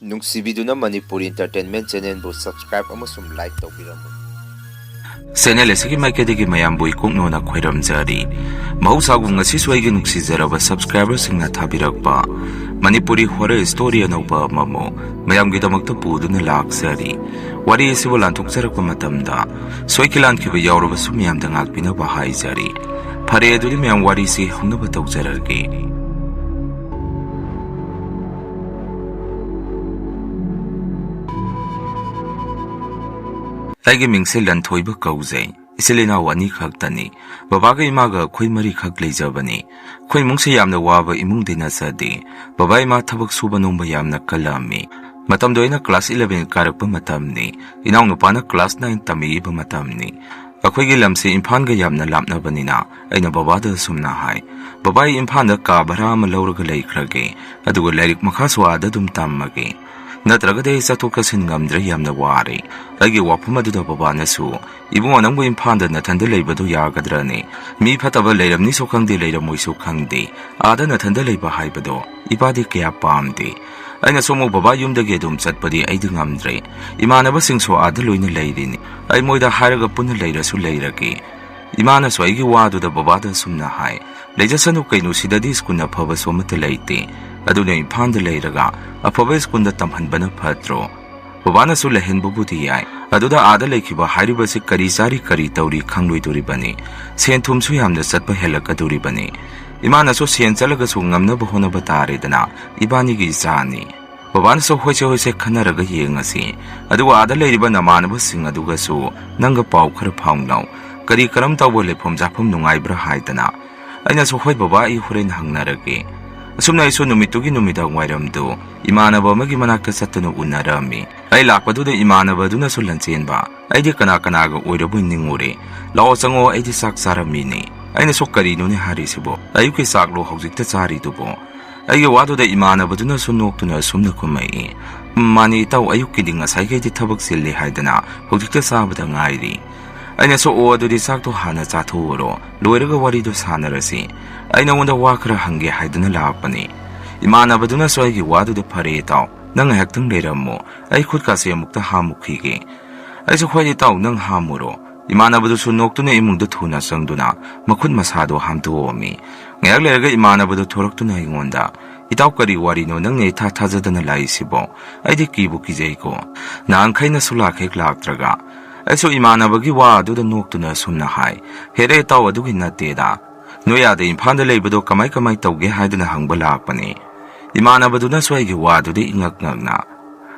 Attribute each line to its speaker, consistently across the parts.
Speaker 1: ꯅꯨꯡꯁꯤꯕꯤꯗꯨꯅ Manipuri entertainment ꯆꯦꯅꯦꯜꯕꯨ subscribe ꯑꯃꯁꯨꯡ like ꯇꯧꯕꯤꯔꯝꯃꯨ꯫
Speaker 2: Channel ꯑꯁꯤꯒꯤ ꯃꯥꯏꯀꯩꯗꯒꯤ ꯃꯌꯥꯝꯕꯨ ꯏꯀꯣꯛꯅꯣꯅ ꯈꯣꯏꯔꯝꯖꯔꯤ꯫ ꯃꯍꯧꯁꯥꯒꯨꯝ ꯉꯁꯤꯁꯨ ꯑꯩꯒꯤ ꯅꯨꯡꯁꯤꯖꯔꯕ ꯁꯕꯁꯀ꯭ꯔꯥꯏꯕꯔꯁꯤꯡꯅ ꯊꯥꯕꯤꯔꯛꯄ ꯃꯅꯤꯄꯨꯔꯤ ꯍꯣꯔꯔ ꯁ꯭ꯇꯣꯔꯤ ꯑꯅꯧꯕ ꯑꯃꯃꯨꯛ ꯃꯌꯥꯝꯒꯤꯗꯃꯛꯇ ꯄꯨꯗꯨꯅ ꯂꯥꯛꯆꯔꯤ꯫ ꯋꯥꯔꯤ ꯑꯁꯤꯕꯨ ꯂꯥꯟꯊꯣꯛꯆꯔꯛꯄ ꯃꯇꯝꯗ ꯁꯣꯏꯈꯤ ꯂꯥꯟꯈꯤꯕ ꯌꯥꯎꯔꯕꯁꯨ ꯃꯌꯥꯝꯗ ꯉꯥꯛꯄꯤꯅꯕ ꯍꯥꯏꯖꯔꯤ꯫ ꯐꯔꯦ ꯑꯗꯨꯗꯤ ꯃꯌꯥꯝ ꯋꯥꯔꯤꯁꯤ ꯍꯧꯅꯕ ꯇꯧꯖꯔꯒꯦ꯫ ꯑꯩꯒꯤ ꯃꯤꯡꯁꯦ ꯂꯟꯊꯣꯏꯕ ꯀꯧꯖꯩ꯫ ꯏꯆꯤꯜ ꯏꯅꯥꯎ 2 ꯈꯛꯇꯅꯤ꯫ ꯕꯕꯥꯒ ꯏꯃꯥꯒ ꯑꯩꯈꯣꯏ 4 ꯈꯛ ꯂꯩꯖꯕꯅꯤ꯫ ꯑꯩꯈꯣꯏ ꯏꯃꯨꯡꯁꯦ ꯌꯥꯝꯅ ꯋꯥꯕ ꯏꯃꯨꯡꯗꯤ ꯅꯠꯆꯗꯦ꯫ ꯕꯕꯥ ꯏꯃꯥ ꯊꯕꯛ ꯁꯨꯕ ꯅꯣꯝꯕ ꯌꯥꯝꯅ ꯀꯜꯂꯝꯃꯤ꯫ ꯃꯇꯝꯗꯣ ꯑꯩꯅ ꯀ꯭ꯂꯥꯁ 11 ꯀꯥꯔꯛꯄ ꯃꯇꯝꯅꯤ꯫ ꯏꯅꯥꯎꯅꯨꯄꯥꯅ ꯀ꯭ꯂꯥꯁ 9 ꯇꯝꯃꯛꯏꯕ ꯃꯇꯝꯅꯤ꯫ ꯑꯩꯈꯣꯏꯒꯤ ꯂꯝꯁꯦ ꯏꯝꯐꯥꯜꯒ ꯌꯥꯝꯅ ꯂꯥꯞꯅꯕꯅꯤꯅ ꯑꯩꯅ ꯕꯕꯥꯗ ꯑꯁꯨꯝꯅ ꯍꯥꯏ, ꯕꯕꯥ ꯑꯩ ꯏꯝꯐꯥꯜꯗ ꯀꯥ ꯚꯔꯥ ꯑꯃ ꯂꯧꯔꯒ ꯂꯩꯈ꯭ꯔꯒꯦ, ꯑꯗꯨꯒ ꯂꯥꯏꯔꯤꯛ ꯃꯈꯥꯁꯨ ꯑꯥꯗ ꯑꯗꯨꯝ ꯇꯝꯃꯒꯦ꯫ ꯅꯠꯇ꯭ꯔꯒꯗꯤ ꯑꯩ ꯆꯠꯊꯣꯛ ꯆꯠꯁꯤꯟ ꯉꯝꯗ꯭ꯔꯦ, ꯌꯥꯝꯅ ꯋꯥꯔꯦ꯫ ꯑꯩꯒꯤ ꯋꯥꯐꯝ ꯑꯗꯨꯗ ꯕꯕꯥꯅꯁꯨ, ꯏꯕꯨꯡꯉꯣ ꯅꯪꯕꯨ ꯏꯝꯐꯥꯜꯗ ꯅꯊꯟꯗ ꯂꯩꯕꯗꯨ ꯌꯥꯒꯗ꯭ꯔꯅꯦ? ꯃꯤ ꯐꯠꯇꯕ ꯂꯩꯔꯝꯅꯤꯁꯨ ꯈꯪꯗꯦ, ꯂꯩꯔꯝꯃꯣꯏꯁꯨ ꯈꯪꯗꯦ꯫ ꯑꯥꯗ ꯅꯊꯟꯗ ꯂꯩꯕ ꯍꯥꯏꯕꯗꯣ ꯏꯄꯥꯗꯤ ꯀꯌꯥ ꯄꯥꯝꯗꯦ꯫ ꯑꯩꯅꯁꯨ ꯑꯃꯨꯛ ꯕꯕꯥ ꯌꯨꯝꯗꯒꯤ ꯑꯗꯨꯝ ꯆꯠꯄꯗꯤ ꯑꯩꯗꯤ ꯉꯝꯗ꯭ꯔꯦ꯫ ꯏꯃꯥꯟꯅꯕꯁꯤꯡꯁꯨ ꯑꯥꯗ ꯂꯣꯏꯅ ꯂꯩꯔꯤꯅꯤ꯫ ꯑꯩ ꯃꯣꯏꯗ ꯍꯥꯏꯔꯒ ꯄꯨꯟꯅ ꯂꯩꯔꯁꯨ ꯂꯩꯔꯒꯦ꯫ ꯏꯃꯥꯅꯁꯨ ꯑꯩꯒꯤ ꯋꯥꯗꯨꯗ ꯕꯕꯥꯗ ꯑꯁꯨꯝꯅ ꯍꯥꯏ, ꯂꯩꯖꯁꯅꯨ ꯀꯩꯅꯣ, ꯁꯤꯗꯗꯤ ꯁ꯭ꯀꯨꯜ ꯑꯐꯕꯁꯨ ꯑꯃꯠꯇ ꯂꯩꯇꯦ꯫ ꯑꯗꯨꯅ ꯏꯝꯐꯥꯜꯗ ꯂꯩꯔꯒ ꯑꯐꯕ ꯁ꯭ꯀꯨꯜꯗ ꯇꯝꯍꯟꯕꯅ ꯐꯠꯇ꯭ꯔꯣ? ꯕꯕꯥꯅꯁꯨ ꯂꯩꯍꯟꯕꯕꯨꯗꯤ ꯌꯥꯏ꯫ ꯑꯗꯨꯗ ꯑꯥꯗ ꯂꯩꯈꯤꯕ ꯍꯥꯏꯔꯤꯕꯁꯤ ꯀꯔꯤ ꯆꯥꯔꯤ ꯀꯔꯤ ꯇꯧꯔꯤ ꯈꯪꯂꯣꯏꯗꯣꯔꯤꯕꯅꯤ꯫ ꯁꯦꯟ ꯊꯨꯝꯁꯨ ꯌꯥꯝꯅ ꯆꯠꯄ ꯍꯦꯜꯂꯛꯀꯗꯣꯔꯤꯕꯅꯤ꯫ ꯏꯃꯥꯅꯁꯨ ꯁꯦꯟ ꯆꯠꯂꯒꯁꯨ ꯉꯝꯅꯕ ꯍꯣꯠꯅꯕ ꯇꯥꯔꯦꯗꯅ, ꯏꯕꯥꯅꯤꯒꯤ ꯏꯆꯥꯅꯤ꯫ ꯕꯕꯥꯅꯁꯨ ꯍꯣꯏꯁꯦ ꯈꯟꯅꯔꯒ ꯌꯦꯡꯉꯁꯤ꯫ ꯑꯗꯨꯒ ꯑꯥꯗ ꯂꯩꯔꯤꯕ ꯅꯃꯥꯟꯅꯕꯁꯤꯡ ꯑꯗꯨꯒꯁꯨ ꯅꯪꯒ ꯄꯥꯎ ꯈꯔ ꯐꯥꯎꯅꯧ꯫ ꯀꯔꯤ ꯀꯔꯝ ꯇꯧꯕ ꯂꯩꯐꯝ ꯆꯥꯐꯝ ꯅꯨꯡꯉꯥꯏꯕ꯭ꯔꯥ ꯍꯥꯏꯗꯅ꯫ ꯑꯩꯅꯁꯨ ꯍꯣꯏ ꯕꯕꯥ, ꯑꯩ ꯍꯣꯔꯦꯟ ꯍꯪꯅꯔꯒꯦ꯫ ꯑꯁꯨꯝꯅ ꯑꯩꯁꯨ ꯅꯨꯃꯤꯠꯇꯨꯒꯤ ꯅꯨꯃꯤꯗꯥꯡ ꯋꯥꯏꯔꯝꯗꯨ ꯏꯃꯥꯟꯅꯕ ꯑꯃꯒꯤ ꯃꯅꯥꯛꯇ ꯆꯠꯇꯨꯅ ꯎꯅꯔꯝꯃꯤ꯫ ꯑꯩ ꯂꯥꯛꯄꯗꯨꯗ ꯏꯃꯥꯟꯅꯕꯗꯨꯅꯁꯨ ꯂꯟꯆꯦꯟꯕ, ꯑꯩꯗꯤ ꯀꯅꯥꯒ ꯑꯣꯏꯔꯕꯣꯏ ꯅꯤꯡꯉꯨꯔꯦ꯫ ꯂꯥꯛꯑꯣ ꯆꯪꯉꯣ, ꯑꯩꯗꯤ ꯆꯥꯛ ꯆꯥꯔꯝꯃꯤꯅꯦ꯫ ꯑꯩꯅꯁꯨ ꯀꯔꯤꯅꯣꯅꯦ ꯍꯥꯏꯔꯤꯁꯤꯕꯣ, ꯑꯌꯨꯛꯀꯤ ꯆꯥꯛꯂꯣ ꯍꯧꯖꯤꯛꯇ ꯆꯥꯔꯤꯗꯨꯕꯣ? ꯑꯩꯒꯤ ꯋꯥꯗꯨꯗ ꯏꯃꯥꯟꯅꯕꯗꯨꯅꯁꯨ ꯅꯣꯛꯇꯨꯅ ꯑꯁꯨꯝꯅ ꯈꯨꯝꯃꯛꯏ, ꯃꯥꯅꯤ ꯏꯇꯥꯎ, ꯑꯌꯨꯛꯀꯤꯗꯤ ꯉꯁꯥꯏꯈꯩꯗꯤ ꯊꯕꯛ ꯆꯤꯜꯂꯤ ꯍꯥꯏꯗꯅ ꯍꯧꯖꯤꯛꯇ ꯆꯥꯕꯗ ꯉꯥꯏꯔꯤ꯫ ꯑꯩꯅꯁꯨ ꯑꯣ ꯑꯗꯨꯗꯤ ꯆꯥꯛꯇꯣ ꯍꯥꯟꯅ ꯆꯥꯊꯣꯛꯎꯔꯣ, ꯂꯣꯏꯔꯒ ꯋꯥꯔꯤꯗꯣ ꯁꯥꯟꯅꯔꯁꯤ꯫ ꯑꯩ ꯅꯉꯣꯟꯗ ꯋꯥ ꯈꯔ ꯍꯪꯒꯦ ꯍꯥꯏꯗꯨꯅ ꯂꯥꯛꯄꯅꯤ꯫ ꯏꯃꯥꯟꯅꯕꯗꯨꯅꯁꯨ ꯑꯩꯒꯤ ꯋꯥꯗꯨꯗ ꯐꯔꯦ ꯏꯇꯥꯎ, ꯅꯪ ꯉꯥꯏꯍꯥꯛꯇꯪ ꯂꯩꯔꯝꯃꯣ, ꯑꯩ ꯈꯨꯠꯀꯥꯁꯦ ꯑꯃꯨꯛꯇ ꯍꯥꯝꯃꯨꯈꯤꯒꯦ꯫ ꯑꯩꯁꯨ ꯍꯣꯏ ꯏꯇꯥꯎ, ꯅꯪ ꯍꯥꯝꯃꯨꯔꯣ꯫ ꯏꯃꯥꯟꯅꯕꯗꯨꯁꯨ ꯅꯣꯛꯇꯨꯅ ꯏꯃꯨꯡꯗ ꯊꯨꯅ ꯆꯪꯗꯨꯅ ꯃꯈꯨꯠ ꯃꯁꯥꯗꯣ ꯍꯥꯝꯇꯣꯛꯑꯝꯃꯤ꯫ ꯉꯥꯏꯍꯥꯛ ꯂꯩꯔꯒ ꯏꯃꯥꯟꯅꯕꯗꯨ ꯊꯣꯔꯛꯇꯨꯅ ꯑꯩꯉꯣꯟꯗ, ꯏꯇꯥꯎ ꯀꯔꯤ ꯋꯥꯔꯤꯅꯣ ꯅꯪꯅ ꯏꯊꯥ ꯊꯥꯖꯗꯅ ꯂꯥꯛꯏꯁꯤꯕꯣ? ꯑꯩꯗꯤ ꯀꯤꯕꯨ ꯀꯤꯖꯩꯀꯣ, ꯅꯍꯥꯟꯈꯩꯅꯁꯨ ꯍꯦꯛ ꯂꯥꯛꯇ꯭ꯔꯒ꯫ ꯑꯩꯁꯨ ꯏꯃꯥꯟꯅꯕꯒꯤ ꯋꯥ ꯑꯗꯨꯗ ꯅꯣꯛꯇꯨꯅ ꯑꯁꯨꯝꯅ ꯍꯥꯏ, ꯍꯦꯔꯦ ꯏꯇꯥꯎ, ꯑꯗꯨꯒꯤ ꯅꯠꯇꯦꯗ, ꯅꯣꯏ ꯑꯥꯗ ꯏꯝꯐꯥꯜꯗ ꯂꯩꯕꯗꯣ ꯀꯃꯥꯏ ꯇꯧꯒꯦ ꯍꯥꯏꯗꯨꯅ ꯍꯪꯕ ꯂꯥꯛꯄꯅꯤ꯫ ꯏꯃꯥꯟꯅꯕꯗꯨꯅꯁꯨ ꯑꯩꯒꯤ ꯋꯥꯗꯨꯗ ꯏꯉꯛ ꯉꯛꯅ,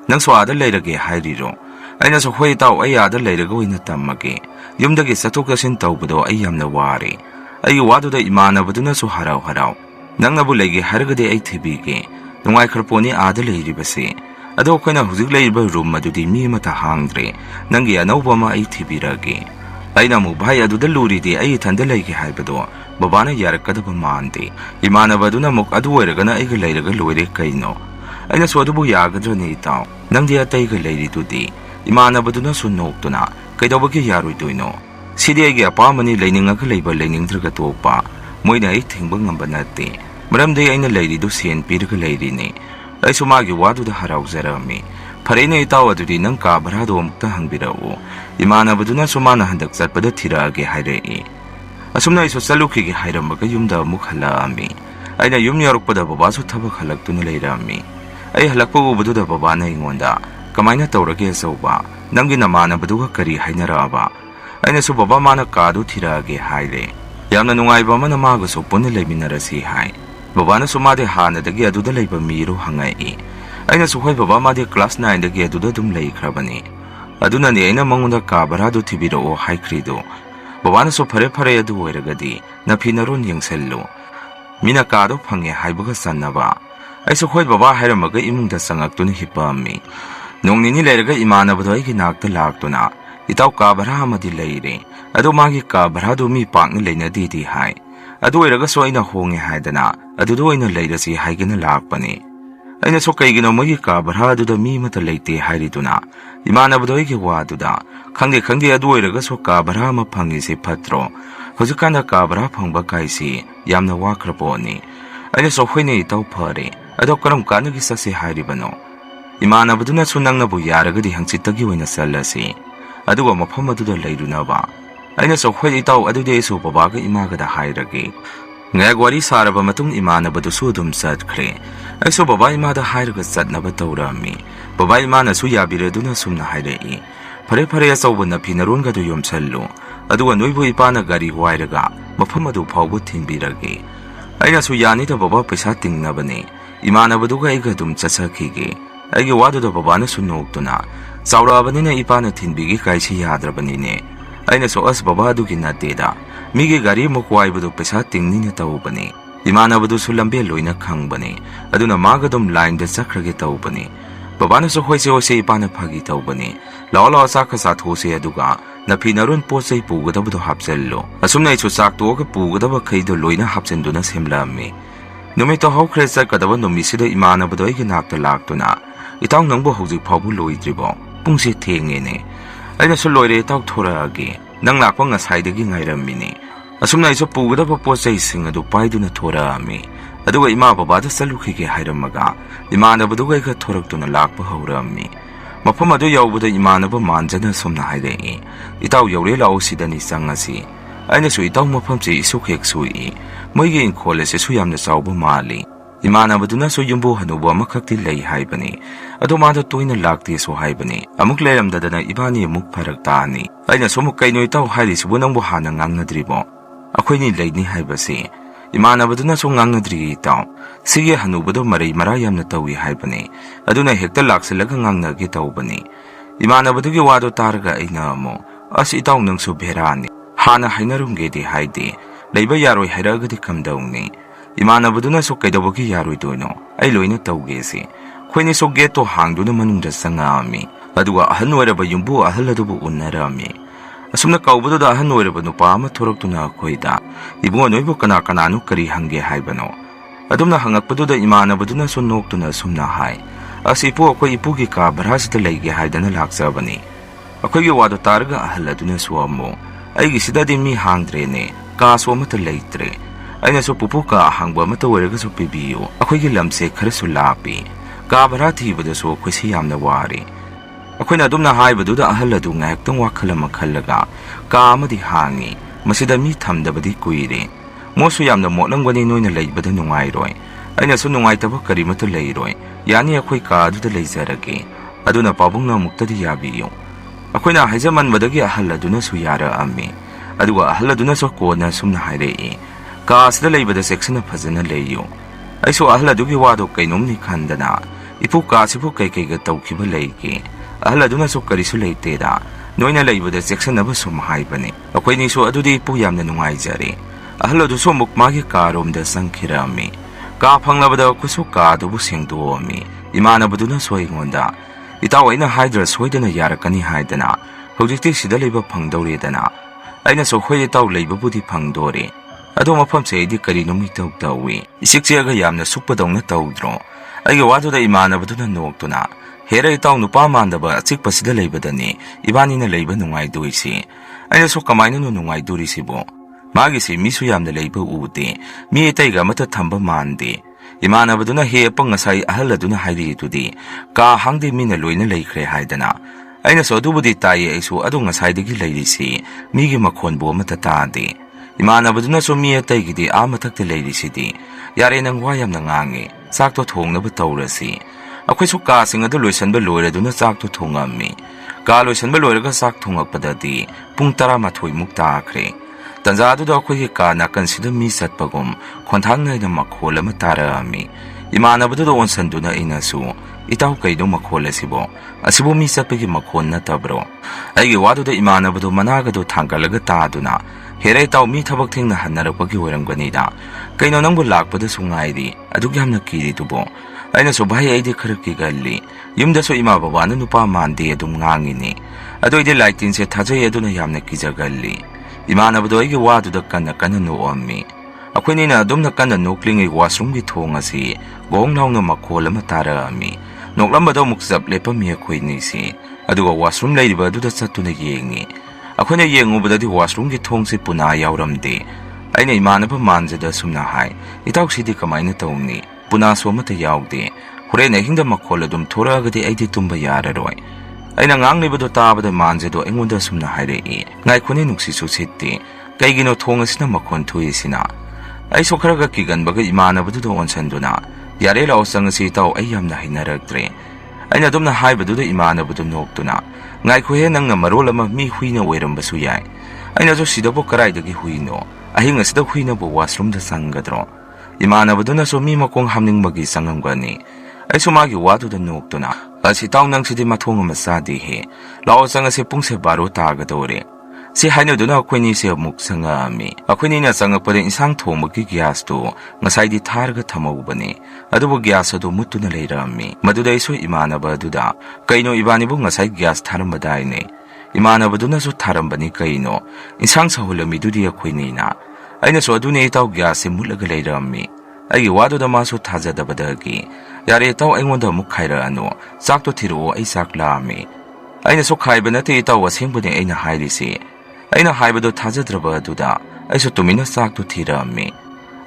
Speaker 2: ꯅꯪꯁꯨ ꯑꯥꯗ ꯂꯩꯔꯒꯦ ꯍꯥꯏꯔꯤꯔꯣ? ꯑꯩꯅꯁꯨ ꯍꯣꯏ ꯏꯇꯥꯎ, ꯑꯩ ꯑꯥꯗ ꯂꯩꯔꯒ ꯑꯣꯏꯅ ꯇꯝꯃꯒꯦ꯫ ꯌꯨꯝꯗꯒꯤ ꯆꯠꯊꯣꯛ ꯆꯠꯁꯤꯟ ꯇꯧꯕꯗꯣ ꯑꯩ ꯌꯥꯝꯅ ꯋꯥꯔꯦ꯫ ꯑꯩꯒꯤ ꯋꯥꯗꯨꯗ ꯏꯃꯥꯟꯅꯕꯗꯨꯅꯁꯨ ꯍꯔꯥꯎ, ꯅꯪꯅꯕꯨ ꯂꯩꯒꯦ ꯍꯥꯏꯔꯒꯗꯤ ꯑꯩ ꯊꯤꯕꯤꯒꯦ, ꯅꯨꯡꯉꯥꯏꯈ꯭ꯔꯄꯣꯠꯅꯤ ꯑꯥꯗ ꯂꯩꯔꯤꯕꯁꯦ꯫ ꯑꯗꯣ ꯑꯩꯈꯣꯏꯅ ꯍꯧꯖꯤꯛ ꯂꯩꯔꯤꯕ ꯔꯨꯝ ꯑꯗꯨꯗꯤ ꯃꯤ ꯑꯃꯠꯇ ꯍꯥꯡꯗ꯭ꯔꯦ, ꯅꯪꯒꯤ ꯑꯅꯧꯕ ꯑꯃ ꯑꯩ ꯊꯤꯕꯤꯔꯒꯦ꯫ ꯑꯩꯅ ꯑꯃꯨꯛ, ꯚꯥꯏ ꯑꯗꯨꯗ ꯂꯨꯔꯤꯗꯤ ꯑꯩ ꯏꯊꯟꯗ ꯂꯩꯒꯦ ꯍꯥꯏꯕꯗꯣ ꯕꯕꯥꯅ ꯌꯥꯔꯛꯀꯗꯕ ꯃꯥꯟꯗꯦ꯫ ꯏꯃꯥꯟꯅꯕꯗꯨꯅ ꯑꯃꯨꯛ, ꯑꯗꯨ ꯑꯣꯏꯔꯒꯅ ꯑꯩꯒ ꯂꯩꯔꯒ ꯂꯣꯏꯔꯦ ꯀꯩꯅꯣ꯫ ꯑꯩꯅꯁꯨ ꯑꯗꯨꯕꯨ ꯌꯥꯒꯗ꯭ꯔꯅꯦ ꯏꯇꯥꯎ, ꯅꯪꯗꯤ ꯑꯇꯩꯒ ꯂꯩꯔꯤꯗꯨꯗꯤ꯫ ꯏꯃꯥꯟꯅꯕꯗꯨꯅꯁꯨ ꯅꯣꯛꯇꯨꯅ, ꯀꯩꯗꯧꯕꯒꯤ ꯌꯥꯔꯣꯏꯗꯣꯏꯅꯣ? ꯁꯤꯗꯤ ꯑꯩꯒꯤ ꯑꯄꯥꯝꯕꯅꯤ, ꯂꯩꯅꯤꯡꯉꯒ ꯂꯩꯕ, ꯂꯩꯅꯤꯡꯗ꯭ꯔꯒ ꯇꯣꯛꯄ꯫ ꯃꯣꯏꯅ ꯑꯩ ꯊꯤꯡꯕ ꯉꯝꯕ ꯅꯠꯇꯦ, ꯃꯔꯝꯗꯤ ꯑꯩꯅ ꯂꯩꯔꯤꯗꯨ ꯁꯦꯟ ꯄꯤꯔꯒ ꯂꯩꯔꯤꯅꯤ꯫ ꯑꯩꯁꯨ ꯃꯥꯒꯤ ꯋꯥꯗꯨꯗ ꯍꯔꯥꯎꯖꯔꯝꯃꯤ꯫ ꯐꯔꯦꯅꯦ ꯏꯇꯥꯎ, ꯑꯗꯨꯗꯤ ꯅꯪ ꯀꯥ ꯚꯔꯥꯗꯣ ꯑꯃꯨꯛꯇ ꯍꯪꯕꯤꯔꯛꯎ꯫ ꯏꯃꯥꯟꯅꯕꯗꯨꯅꯁꯨ ꯃꯥꯅ ꯍꯟꯗꯛ ꯆꯠꯄꯗ ꯊꯤꯔꯛꯑꯒꯦ ꯍꯥꯏꯔꯛꯏ꯫ ꯑꯁꯨꯝꯅ ꯑꯩꯁꯨ ꯆꯠꯂꯨꯈꯤꯒꯦ ꯍꯥꯏꯔꯝꯃꯒ ꯌꯨꯝꯗ ꯑꯃꯨꯛ ꯍꯜꯂꯛꯑꯝꯃꯤ꯫ ꯑꯩꯅ ꯌꯨꯝ ꯌꯧꯔꯛꯄꯗ ꯕꯕꯥꯁꯨ ꯊꯕꯛ ꯍꯜꯂꯛꯇꯨꯅ ꯂꯩꯔꯝꯃꯤ꯫ ꯑꯩ ꯍꯜꯂꯛꯄ ꯎꯕꯗꯨꯗ ꯕꯕꯥꯅ ꯑꯩꯉꯣꯟꯗ, ꯀꯃꯥꯏꯅ ꯇꯧꯔꯒꯦ ꯑꯆꯧꯕ, ꯅꯪꯒꯤ ꯅꯃꯥꯟꯅꯕꯗꯨꯒ ꯀꯔꯤ ꯍꯥꯏꯅꯔꯛꯑꯕ? ꯑꯩꯅꯁꯨ ꯕꯕꯥ, ꯃꯥꯅ ꯀꯥꯗꯨ ꯊꯤꯔꯛꯑꯒꯦ ꯍꯥꯏꯔꯦ, ꯌꯥꯝꯅ ꯅꯨꯡꯉꯥꯏꯕ ꯑꯃꯅ ꯃꯥꯒꯁꯨ ꯄꯨꯟꯅ ꯂꯩꯃꯤꯟꯅꯔꯁꯤ ꯍꯥꯏ꯫ ꯕꯕꯥꯅꯁꯨ ꯃꯥꯗꯤ ꯍꯥꯟꯅꯗꯒꯤ ꯑꯗꯨꯗ ꯂꯩꯕ ꯃꯤꯔꯣ ꯍꯪꯉꯛꯏ꯫ ꯑꯩꯅꯁꯨ ꯍꯣꯏ ꯕꯕꯥ, ꯃꯥꯗꯤ ꯀ꯭ꯂꯥꯁ 9ꯗꯒꯤ ꯑꯗꯨꯗ ꯑꯗꯨꯝ ꯂꯩꯈ꯭ꯔꯕꯅꯤ꯫ ꯑꯗꯨꯅꯅꯦ ꯑꯩꯅ ꯃꯉꯣꯟꯗ ꯀꯥ ꯚꯔꯥꯗꯨ ꯊꯤꯕꯤꯔꯛꯑꯣ ꯍꯥꯏꯈ꯭ꯔꯤꯗꯣ꯫ ꯕꯕꯥꯅꯁꯨ ꯐꯔꯦ ꯑꯗꯨ ꯑꯣꯏꯔꯒꯗꯤ ꯅꯐꯤ ꯅꯔꯣꯟ ꯌꯦꯡꯁꯜꯂꯨ, ꯃꯤꯅ ꯀꯥꯗꯣ ꯐꯪꯉꯦ ꯍꯥꯏꯕꯒ ꯆꯟꯅꯕ꯫ ꯑꯩꯁꯨ ꯍꯣꯏ ꯕꯕꯥ ꯍꯥꯏꯔꯝꯃꯒ ꯏꯃꯨꯡꯗ ꯆꯪꯉꯛꯇꯨꯅ ꯍꯤꯞꯄꯝꯃꯤ꯫ ꯅꯣꯡ ꯅꯤꯅꯤ ꯂꯩꯔꯒ ꯏꯃꯥꯟꯅꯕꯗꯣ ꯑꯩꯒꯤ ꯅꯥꯛꯇ ꯂꯥꯛꯇꯨꯅ, ꯏꯇꯥꯎ ꯀꯥ ꯚꯔꯥ ꯑꯃꯗꯤ ꯂꯩꯔꯦ, ꯑꯗꯣ ꯃꯥꯒꯤ ꯀꯥ ꯚꯔꯥꯗꯨ ꯃꯤ ꯄꯥꯛꯅ ꯂꯩꯅꯗꯦꯗꯤ ꯍꯥꯏ꯫ ꯑꯗꯨ ꯑꯣꯏꯔꯒꯁꯨ ꯑꯩꯅ ꯍꯣꯡꯉꯦ ꯍꯥꯏꯗꯅ ꯑꯗꯨꯗ ꯑꯣꯏꯅ ꯂꯩꯔꯁꯤ ꯍꯥꯏꯒꯦꯅ ꯂꯥꯛꯄꯅꯤ꯫ ꯑꯩꯅꯁꯨ ꯀꯩꯒꯤꯅꯣ ꯃꯣꯏꯒꯤ ꯀꯥ ꯚꯔꯥ ꯑꯗꯨꯗ ꯃꯤ ꯑꯃꯠꯇ ꯂꯩꯇꯦ ꯍꯥꯏꯔꯤꯗꯨꯅ? ꯏꯃꯥꯟꯅꯕꯗꯣ ꯑꯩꯒꯤ ꯋꯥꯗꯨꯗ, ꯈꯪꯗꯦ, ꯑꯗꯨ ꯑꯣꯏꯔꯒꯁꯨ ꯀꯥ ꯚꯔꯥ ꯑꯃ ꯐꯪꯉꯤꯁꯤ ꯐꯠꯇ꯭ꯔꯣ? ꯍꯧꯖꯤꯛꯀꯥꯟꯗ ꯀꯥ ꯚꯔꯥ ꯐꯪꯕ ꯀꯥꯏꯁꯤ ꯌꯥꯝꯅ ꯋꯥꯈ꯭ꯔ ꯄꯣꯠꯅꯤ꯫ ꯑꯩꯅꯁꯨ ꯍꯣꯏꯅꯦ ꯏꯇꯥꯎ, ꯐꯔꯦ, ꯑꯗꯣ ꯀꯔꯝ ꯀꯥꯟꯗꯒꯤ ꯆꯠꯁꯤ ꯍꯥꯏꯔꯤꯕꯅꯣ? Imanabaduna nangnabu yaragadi hangchittagi oina challasi aduga mafam aduda leirunaba aina so khoi itaw adude su babaga imaga da hairage ngak wari saraba matung imanabadu su dum chatkre aiso baba ima da hairaga chatnaba tawrami baba imana su yabireduna sumna hairei fare achauba napinaronga du yomchallu aduga noibu ipana gari wairaga mafam adu phawbu thinbirage aina su yani da baba paisa tingnabane imanabadu aiga dum chachakhige aigi wadu da baba na sunoktuna chaurabanina ipana thinbigi kaisi yadrabanine aina so as baba du ginateda migi gari mokwaibudu paisa tingnina tawbane imanabadu su lambe loina khangbane aduna magadum line da chakrage tawbane baba na so hoise hoise ipana phagi tawbane law chakha sathose aduga napinarun posai pugadabdu hapsello asumna ichu chakto ka pugadaba khaido loina hapsenduna semlame numito hawkhre chakadaba numisida imanabadu aigi nakta laktuna itaw nangbo hojik phawbu loidribo pungsi thengene aina su loire taw thoraagi nang lakpa ngasaidagi ngairamini asumna ichu pugadaba posai singadu paiduna thoraami aduga ima baba da salukhige hairamaga imanabadu ga thoraktuna lakpa hawrami mafam adu yawbuda imanaba manjana somna hairei itaw yawre law sidani changasi aina su itaw mafam che isukhek sui moigi in college su yamna chawba mali imanabaduna su yumbu hanubu amakhakti lei haibani adu ma da toina lakti su haibani amuk leiramdadana ibani amuk pharak tani aina somuk kaino itaw hairi subu nangbu hana ngangnadribo akhoini leini haibasi imanabaduna su ngangnadri itaw sige hanubudo marai mara yamna tawi haibani aduna hekta laksalaga ngangnagi tawbani imanabadugi wado targa aina amo as itaw nangsu berani hana hainarumgedi haidi leiba yaroi hairagadi kamdawni imanabaduna so kaidawagi yaroi doino ai loina tawgesi khoini so geto hangduna manungda sangami aduga ahan oiraba yumbu ahaladubu unnarami asumna kawbudu da ahan oiraba nupa ama thoraktuna khoida ibungo noibu kana kananu kari hange haibano adumna hangakpaduda imanabaduna so noktuna sumna hai asipu akoi ipugi ka barhasita leige haidana laksabani akoigi wado targa ahaladuna suamo aigi sidadi mi hangdrene ka somata leitre aina so pupuka hangba mata waraga so pibiyo akoigi lamse kharasu lapi ka barati bada so khoisi yamna wari akoina adumna haibaduda ahaladu ngaktang wakhalama khallaga ka amadi hangi masida mi thamdabadi kuire mosu yamna motlangwani noina leibada nungairoi aina so nungaitaba karimata leiroi yani akoi ka aduda leizarage aduna pabungna muktadi yabiyo akoina haijaman badagi ahaladuna su yara ami aduga ahaladuna so kona sumna hairei ka asda leibada section phajana leiyo aiso ahaladugi wado kainomni khandana ipu ka sipu kai tawkiba leike ahladuna so karisu leiteda noina leibada section aba sum haibane akoini so adudi ipu yamna nungai jare ahladu so mukmagi karomda sangkhirami ka phanglabada kusu ka dubu sengdomi imanabaduna so ingonda itawaina haidra soidana yarakani haidana hojikti sida leiba phangdauredana aina so khoi taw leiba budi phangdore ado mafam seidi kari nomi tawi isikchega yamna sukpadongna tawdro aigi wadуда imanabaduna noktuna hera itaw nupa mandaba achikpasida leibadani ibanina leiba nungai doisi aina so kamaina no nungai dorisibo magi si misu yamna leiba ude mi taiga mata thamba mande imanabaduna he pangasai ahaladuna hairi tudi ka hangde mina loina leikhre haidana aina so dubudi tai aisu adu ngasaidagi leirisi migi makhonbo mata tade imanabaduna so mi taigidi amathakte leirisidi yare nang wayamna ngangi chakto thongnaba tawrasi akhoi su ka singadu loisanba loiraduna chakto thongami ka loisanba loiraga chak thongakpadadi pung 12 mukta akhre tanjadu da akhoi ka nakan sida mi satpagum khonthangna na makhol ama tarami imanabadu da onsanduna inasu itaw kaido makhol asibo mi satpagi makhon na tabro aigi wadu da imanabadu managadu thangalaga taduna herai taw mi thabak thingna hannarakpagi oiramganida kaino nangbu lakpada sungaidi adugi hamna kiri tubo aina so bhai aidi kharaki galli yumda so ima baba na nupa mande adum ngangini adoide lighting se thajai aduna yamna kijagalli imanabado aigi wadu da kana no ammi akhoni na adumna kana noklingi washroom gi thongasi gongnawna makhol ama tarami noklambado mukjap lepami akhoini si aduga washroom leiriba aduda chattuna yengi akhona yengubadadi washroom gi thongse puna yawramde aina imanaba manjada sumna hai itaw sidi kamaina tawni puna somata yawde Hore na hingda makola dum thora agadi aidi tumba yararoi. Aina nganglibado tabada manjedo engunda sumna hairei. Ngai khuni nuksi su sitti. Kaigino thong asina makon thui sina. Ai so kharaga kiganbaga imanabadu do onsanduna. Yare lao sangasi tau ai yamna hinaraktre. Aina dumna haibadu do imanabadu noktuna. Ngai khuhe nang na marol ama mi huina oirambasu yai. Aina so sidabo karaidagi huino. Ahing asida huina bo washroom da sangadro. Imanabadu na so mi makong hamningbagi sangamgani. Ai so magi wadu da noktuna. Asi tau nang sidi mathong masadi he. Lao sangasi pungse baro tagadore. Si hainoduna akhwini se amuk sangami. Akhwini na sangakpada insang thomagi gas to ngasai di tharga thamawbani. Adubu gas ado mutuna leirami. Maduda iso imanaba duda. Kaino ibanibu ngasai gas tharambadai ne. Imanaba duna so tharambani kaino. Insang sahulami dudi akhwini na. Aina so adune itaw gas se mulaga leirami. Ai wado da maso thajadabadagi. Yare itaw aingonda mukhaira ano. Sakto thiro ai saklami. Aina so khaiba nate itaw wasengbani aina hairisi. Aina haibado thajadraba aduda aiso tumina sakto thirami.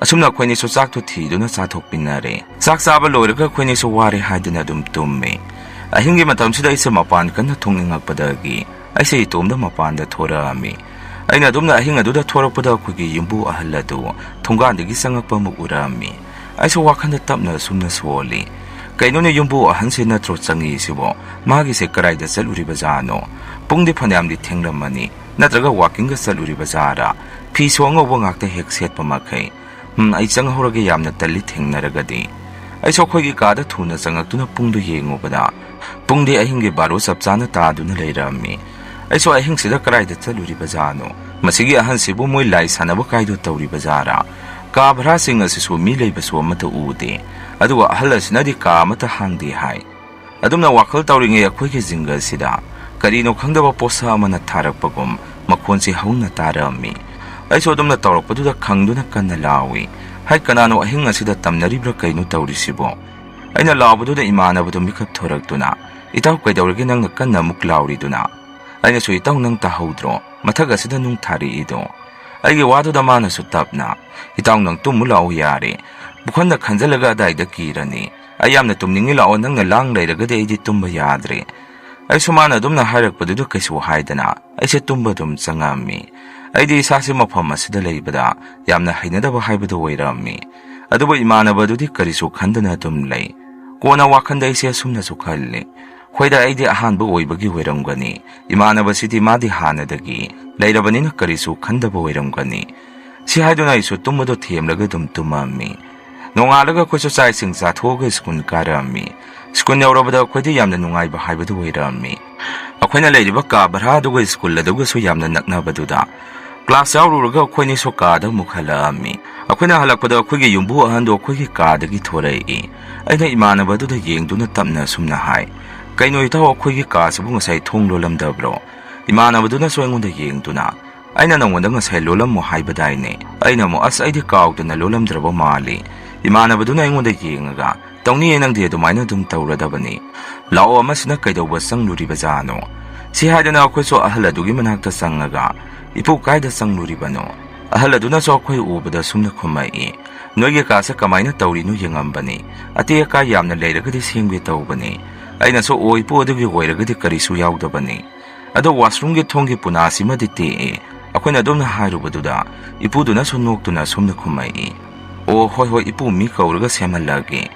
Speaker 2: Asumna khwini so sakto thiduna sathokpinare. Sak saba loiraga khwini so ware haiduna dum tumme. Ahingi matamsida isa mapan kana thongingakpadagi. Aise itomda mapanda thorami. Aina dumna ahinga duda thorakpada khwigi yumbu ahalladu thongandagi sangakpa mu urami. Aiso wakhanda tapna sumna swoli. Kainone yumbu ahanse natro changi sibo magi se karaida saluri bazano. Pungdi phanamdi thengramani. Natraga walking ga saluri bazara phi songo bongakta hek set pamakai ai chang horage yamna tali thengnaragadi ai sokhoi ka da thuna changaktuna pungdu yengobada pungdi ahinge baro sapchana ta duna leirami ai so ahing sida karai da saluri bazano masigi ahan sibu moi lai sanaba kaido tawri bazara ka bhra sing asisu mi leibasu amata ude aduwa ahalasina di ka amata hangdi hai adumna wakhal tawringe akhoi jinga sida Karino khangdaba posa amana tharakpagum makhonsi hauna tarami aiso dumna tawrakpaduda khangduna kanna lawi hai kanano ahinga sida tamnaribra kaino tawrisibo aina lawbududa imanabadu mikap thoraktuna itaw kaidawrege nang kanna muk lawriduna aina so itaw nang tahaudro mathaga sida nung thari ido aigi waduda mana su tapna itaw nang tumulaw yare bukhanda khanjalaga daida kirani ayamna tumningi law nang lang leiragade idi tumba yadre Ai sumana dumna harakpadudu kaisu haidana aise tumba dum changami aidi sasi mafam asida leibada yamna hainadaba haibadu oirami adubu imanabadudi karisu khandana dum lei kona wakhanda aise sumna su khalle khoida aidi ahanba oibagi oiramgani imanabasidi madi hanadagi leirabanina karisu khandaba oiramgani si haiduna isu tumado themlaga dum tumami nongalaga khoisu sai sing sa thoga skun karami Skun yaurabada khodi yamna nungaiba haibadu oirami akhona leiriba ka bharaduga skul laduga so yamna naknabaduda class yaururaga khoni so ka da mukhalami akhona halakpada khogi yumbu ahando khogi ka dagi thorai aina imanabadu da yengduna tapna sumna hai kaino itaw khogi ka sabu ngasai thonglo lamdabro imanabadu na so engonda yengduna aina nangwanda ngasai lolam mo haibadai ne aina mo as aidi kaawdana lolamdraba mali imanabadu na engonda yengaga Tawni nang di adumaina dum tawradabani. Lao amasina kaidawa sangluri bazano. Si haidana akoy so ahaladugi manakta sangaga. Ipu kaida sangluri bano. Ahaladuna so akoy ubada sumna kumai. Noige kasa kamaina tawri no yangambani. Ati ka yamna leiragadi singwi tawbani. Aina so o ipu adugi oiragadi karisu yaudabani. Ado washroomgi thonggi punasi madite. Akoy na dumna hairubaduda. Ipu duna so noktuna sumna kumai. O hoi ipu mi kauraga semalagi.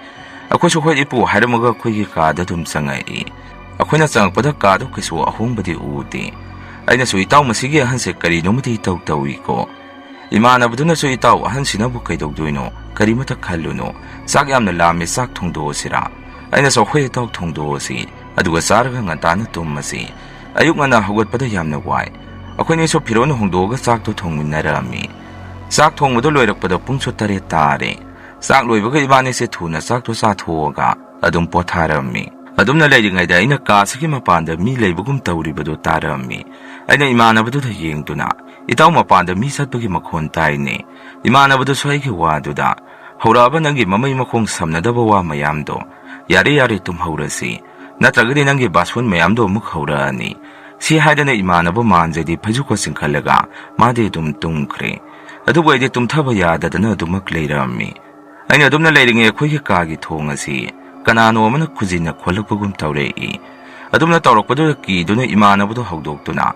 Speaker 2: Akoy so hoi ipu hairamaga akoy ka da dum sangai. Akoy na changpada ka do kisu ahongbadi uti. Aina so itaw masigi ahanse karino mati itaw tawi ko. Imanabaduna so itaw ahansina bu kaidogduino karimata khalluno. Sak yamna lami sak thongdo sira. Aina so hoi itaw thongdo si. Aduga saraga ngantana tummasi. Ayuk nga na hugatpada yamna wai. Akoy ni so pirono hongdoga sak to thongminarami. Sak thongmado loirakpada pungso tare tare. Sak loibaga ibani se thuna sak to sa thoga adum potharami. Adumna leiringayda aina kasagi mapanda mi leibugum tawribado tarami. Aina imanabado da yengduna. Itaw mapanda mi satpagi makhon taine. Imanabado so aigi waduda. Hauraba nangi mamay makhong samnadaba wa mayamdo. Yari tumhaurasi. Natragadi nangi baswan mayamdo mukhaurani. Si haidana imanaba manjadi pajuko singkhalaga madi dum tungkre. Adubu aidi tumthaba yadadana dumak leirami. Aina adumna leiringe khoigi kagi thongasi. ꯀꯅꯥꯅꯣ ꯑꯃꯅ ꯈꯨꯖꯤꯟꯅ ꯈꯣꯜꯂꯛꯄꯒꯨꯝ ꯇꯧꯔꯛꯏ꯫ ꯑꯗꯨꯝꯅ ꯇꯧꯔꯛꯄꯗꯨꯗ ꯀꯤꯗꯨꯅ ꯏꯃꯥꯟꯅꯕꯗꯨ ꯍꯧꯗꯣꯛꯇꯨꯅ